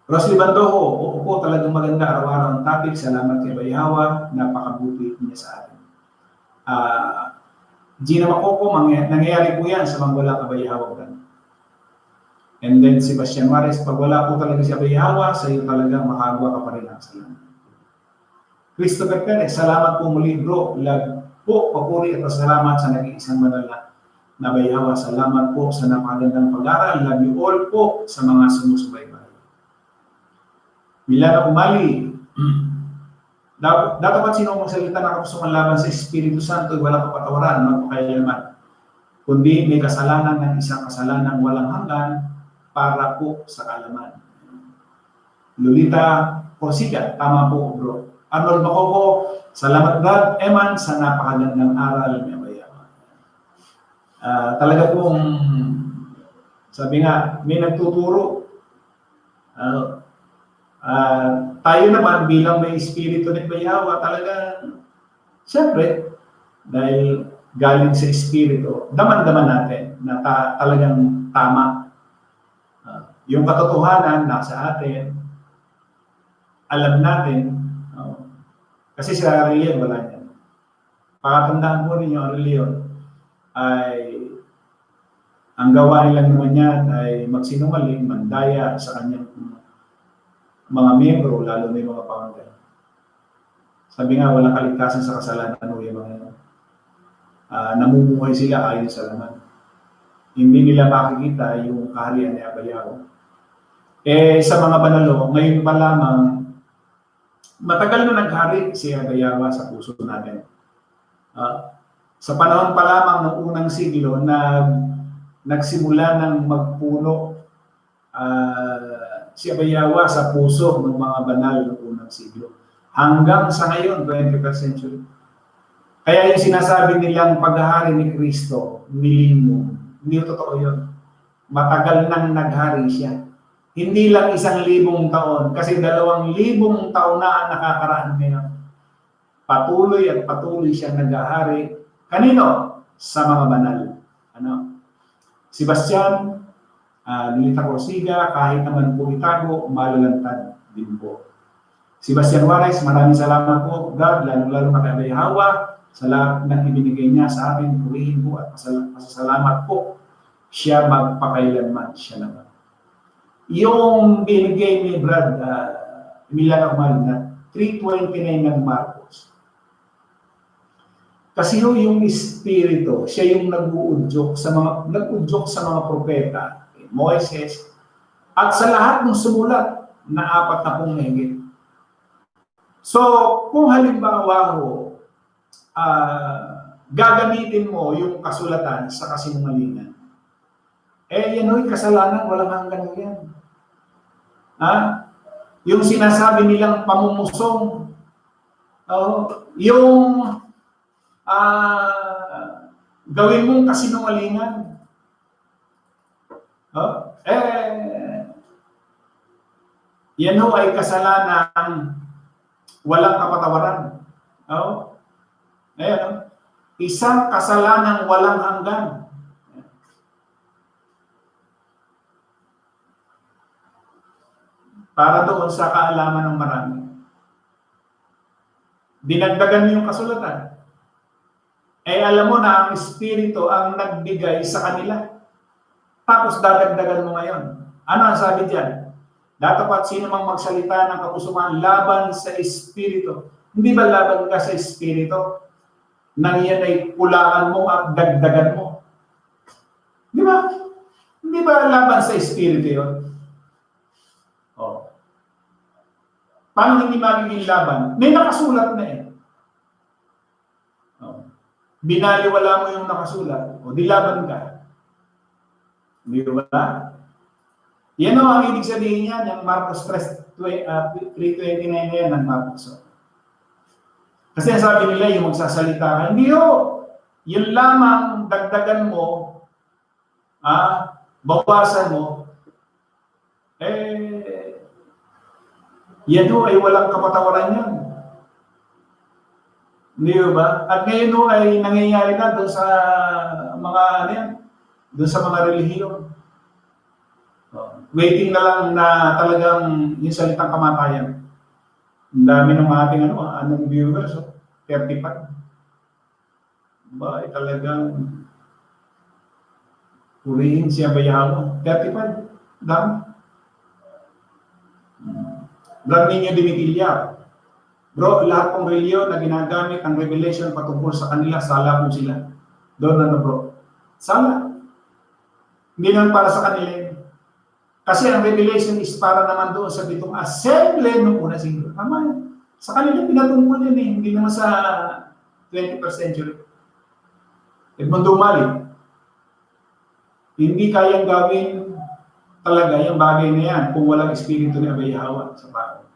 Rosly Bandojo, oo po, talagang maganda araw-araw ang topic. Salamat kay Abay Yahweh, napakabuti niya sa atin. Gina Makoko, nangyayari po yan sa mga walang Abay Yahweh. And then Sebastian Juarez, pag wala po talaga si Abay Yahweh, sa iyo talaga makagawa ka pa rin ang salamat. Christopher Perez, salamat po muli bro. Love po, papuri at salamat sa nag-iisang banal na bayawa. Salamat po sa napakagandang pag-aaral. Love you all po sa mga sumusubaybay. Milana Umali, dapat sino magsalita na kapusungan laban sa Espiritu Santo ay walang kapatawaran, magpakailaman. Kundi may kasalanan ng isang kasalanang walang hanggan para po sa kaalaman. Lolita Corsica, tama po bro. Arnold Macoco, salamat Brad Eman sa napakagandang aral niya bayawan. Talaga pong, sabi nga, may nagtuturo. Tayo naman bilang may espiritu ni Bayawa, talaga, siyempre, dahil galing sa espiritu, daman-daman natin na talagang tama. Yung katotohanan nasa atin, alam natin, kasi si Aurelian wala niyan. Pakatandaan po ninyo, Aurelian, ay ang gawa nilang naman yan ay magsinungaling, mandaya sa kanyang mga miyembro, lalo na yung mga founder. Sabi nga, walang kaligtasan sa kasalanan o yung mga namumuhay sila ayon sa laman. Hindi nila makikita yung kaharian ni Abayaw. Sa mga banalo, ngayon pa lamang, matagal na naghari si Abayawa sa puso natin. Sa panahon pa lamang ng unang siglo, nagsimula ng magpuno si Abayawa sa puso ng mga banal ng unang siglo. Hanggang sa ngayon, 21st century. Kaya yung sinasabi nilang paghahari ni Kristo, millennium, hindi totoo yun. Matagal nang naghari siya. Hindi lang 1,000 taon, kasi 2,000 taon na ang nakakaraan ngayon. Patuloy at patuloy siyang naghahari. Kanino? Sa mga banal. Sebastian, Lolita Corsica, kahit naman po itago, malalantad din po. Sebastian Juarez, maraming salamat po, God, lalo-lalo kay Abayawa, sa lahat ng ibinigay niya sa akin, purihin po at pasasalamat po. Siya magpakailanman, siya naman. Yung binigay ni Brad Emiliano Umal na 329 ng Marcos. Kasi yung Espiritu, siya yung nag-uudyok sa mga propeta, Moises, at sa lahat ng sumulat na 40 higit. So, kung halimbawa gagamitin mo yung kasulatan sa kasinungalingan, yan ho'y kasalanan, walang hanggan yan. Yung sinasabi nilang pamumusong, yung gawin mong kasinungalingan, yan ho ay kasalanan walang kapatawaran. Isang kasalanang walang hanggan. Para doon sa kaalaman ng marami. Dinagdagan niyo yung kasulatan. Alam mo na ang Espiritu ang nagbigay sa kanila. Tapos dadagdagan mo ngayon. Ano ang sabi diyan? Dapat sino mang magsalita ng kapusuan laban sa Espiritu. Hindi ba laban ka sa Espiritu? Nang yan ay pulaan mo at dagdagan mo. Di ba? Hindi ba laban sa Espiritu yun? Paano hindi magiging laban? May nakasulat na Binaliwala mo yung nakasulat, di laban ka. Di ba? Yan ang ibig sabihin niya, yung Marcos 3:29 na yan ng Marcos. Kasi sabi nila, yung magsasalita ka, hindi yun lamang dagdagan mo, bawasan mo, yan ay walang kapatawaran yan. Hindi ba? At ngayon ay nangyayari na doon sa mga doon sa mga relihiyon. Waiting na lang na talagang yung salitang kamatayan. Ang dami ng ating anong viewers, 35. Ba, talagang purihin siya Abayawa. 35. Dami. Brad Niño Dimitilla. Bro, lahat ng reliyon na ginagamit ang revelation patungkol sa kanila, sala po sila. Doon ano bro? Sala. Hindi naman para sa kanila yun. Kasi ang revelation is para naman doon sa bitong assembly nung una siglo. Tama yun. Sa kanila pinatungkol yun eh. Hindi naman sa 21st century. Edmond Dumali. Hindi kayang gawin talaga yung bagay na yan kung walang espiritu ni Abay Hawa sa tao.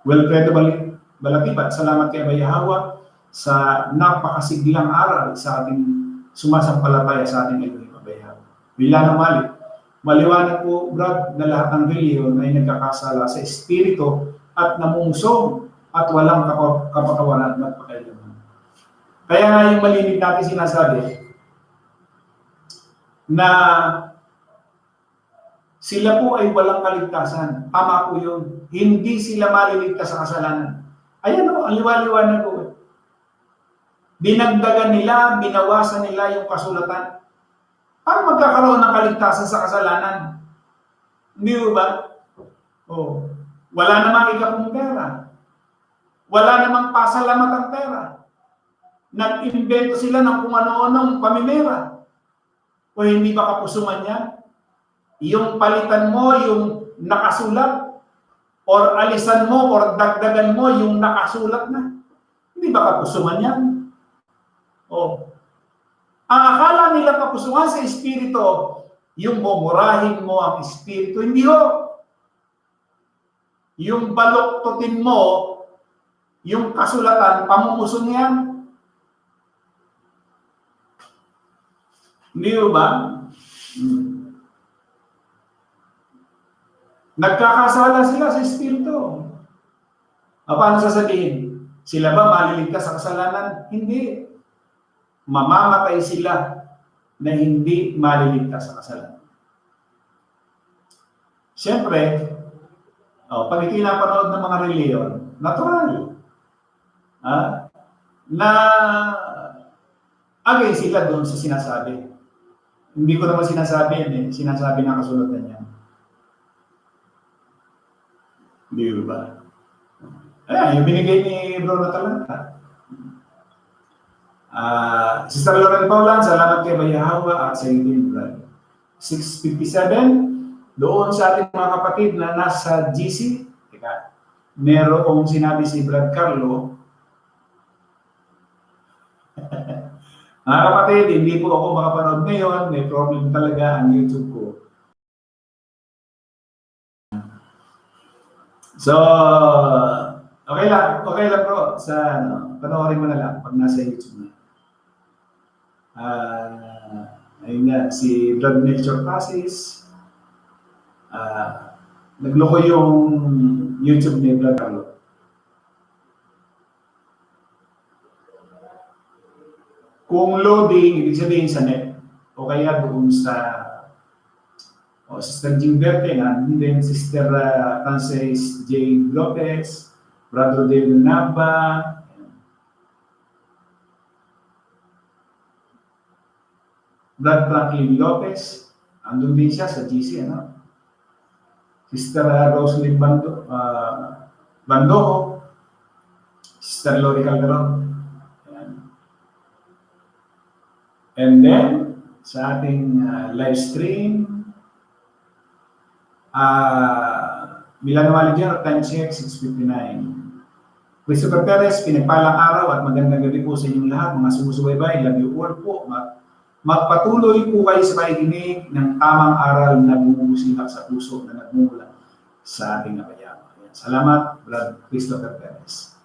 Wilfredo Balatibat, salamat kay Abay Hawa sa napakasiglang aral sa ating sumasampalataya sa ating Elohim Abay Hawa. Bila ng mali. Maliwanag po, Brad, na lahat ng reliyon ay nagkakasala sa espiritu at namungsong at walang kapatawaran at pakailaman. Kaya nga yung malinig natin sinasabi na sila po ay walang kaligtasan. Tama po yun. Hindi sila maliligtas sa kasalanan. Ayan o, ang liwa-liwanag po. Dinagdagan nila, binawasan nila yung kasulatan. Para magkakaroon ng kaligtasan sa kasalanan. Hindi ba? Oh. Wala namang ikapong pera. Wala namang pasalamat ang pera. Nag-invento sila ng kung ano-anong pamimera. O hindi ba kapusuman yan? Yung palitan mo, yung nakasulat, or alisan mo, or dagdagan mo, yung nakasulat na. Hindi ba kapusuman yan? O. Ang akala nila kapusuhan sa espiritu, yung mumurahin mo ang espiritu. Hindi ho. Yung baluktutin mo, yung kasulatan, pamumuson yan. Hindi ba? Nagkakasala sila sa espiritu. Paano sasabihin? Sila ba maliligtas sa kasalanan? Hindi. Mamamatay sila na hindi maliligtas sa kasalanan. Siyempre, pag itinapanood ng mga reliyon, natural. Na against sila doon sa sinasabi. Hindi ko naman sinasabi yan eh. Sinasabi ng kasulatan niya. Di ba? Ayan, yung binigay ni Bro na talanta. Sister Lauren Paulan, salamat kay Bayahawa at sa iyo din, Brad. 6:57, doon sa ating mga kapatid na nasa GC, merong sinabi si Brad Carlo. Mga kapatid, hindi po ako makapanood ngayon, may problem talaga ang YouTube ko. So, okay lang bro, sa panoorin mo na lang pag nasa YouTube na. Ayun nga, si Brad Nature Passes, nagloko yung YouTube ni Brad Carlo. Kung loading, ibig sabihin sa net, o kaya doon sa Sister Jing Verte, nandun din Sister Frances J. Lopez, Brother David Nava, Brad Franklin Lopez, andun din siya sa GC, ano? Sister Rosalie Bandojo, Sister Lori Calderon. And then, sa ating live stream, Milan Maliger, time check, 6:59. Christopher Perez, pinagpalang araw at magandang gabi po sa inyong lahat, mga sumusubaybay, love you all po. Magpatuloy po kayo sa pakikinig ng tamang aral na bumubusilak sa puso na nagmumula sa ating kapayapaan. Salamat, Brad Christopher Perez.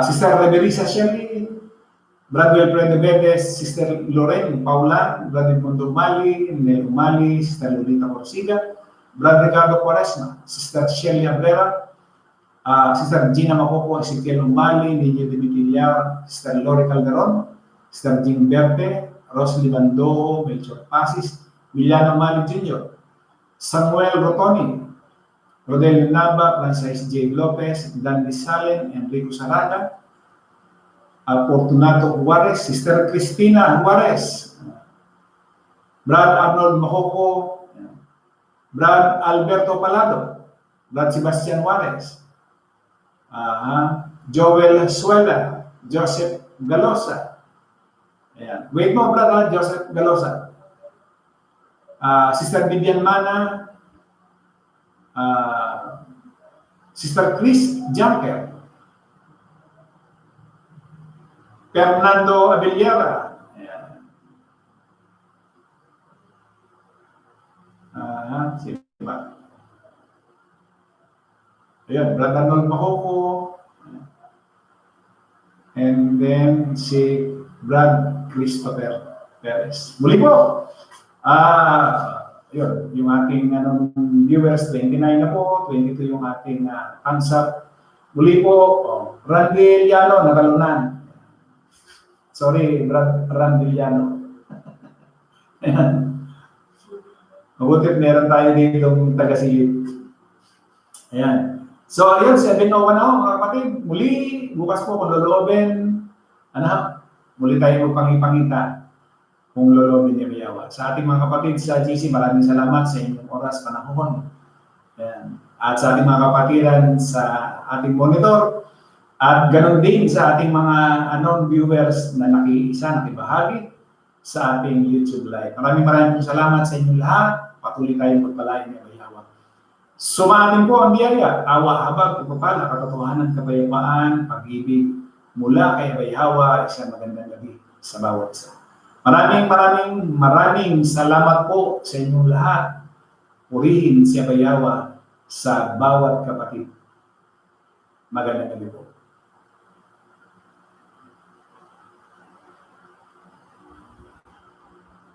Sister Reverisa Shelley, Brad Wilfredo Bedes, Sister Lorraine Paulan, Brad Edmundo Mali, Nel Mali, Sister Lolita Corsiga, Brad Ricardo Quaresma, Sister Shelly Abrera, Sister Gina Macoco, Ezequiel Umali, Niño Dimitriar, Sister Lori Calderon, Sister Jing Verte, Rosalie Bandojo, Melchor Pasis, Miliano Mali Jr., Samuel Rotoni, Rodel Nava, Francis J. Lopez, Dan Salen, Enrico Sarada, Fortunato Juarez, Sister Cristina Juarez, Brad Arnold Macoco, Brad Alberto Palado, Brad Sebastian Juarez, Joel Suela, Joseph Galosa. Ayan. Wait mo, brother, Joseph Galosa. Sister Vivian Mana, Sister Chris Junker, Fernando Abellera. Sino ba? Ayan, Brother Arnold Mahoko. And then si Brad Christopher Perez. Muli po, yun, yung ating viewers, 29 na po, 22 yung ating thumbs up. Muli po, Randiliano, natalunan. Sorry, Randiliano. Ayan. Mabutit meron tayo dito ng taga-silip. Ayan. So, ayun, 7:01 na mga kapatid. Muli, bukas po kung loloobin, muli tayo magpangipangita kung loloobin ni Yawa. Sa ating mga kapatid sa GC, maraming salamat sa inyong oras, panahon. Ayan. At sa ating mga kapatiran sa ating monitor, at ganoon din sa ating mga viewers na nakibahagi sa ating YouTube Live. Maraming salamat sa inyong lahat. Patuloy tayong magpalain ni Yawa. Sumatin po ang biyaya, awa, habag, pagpapala, katotohanan, kapayapaan, pag-ibig mula kay Yawa, isang magandang gabi sa bawat isa. Maraming salamat po sa inyong lahat. Purihin si Yawa sa bawat kapatid. Magandang gabi po.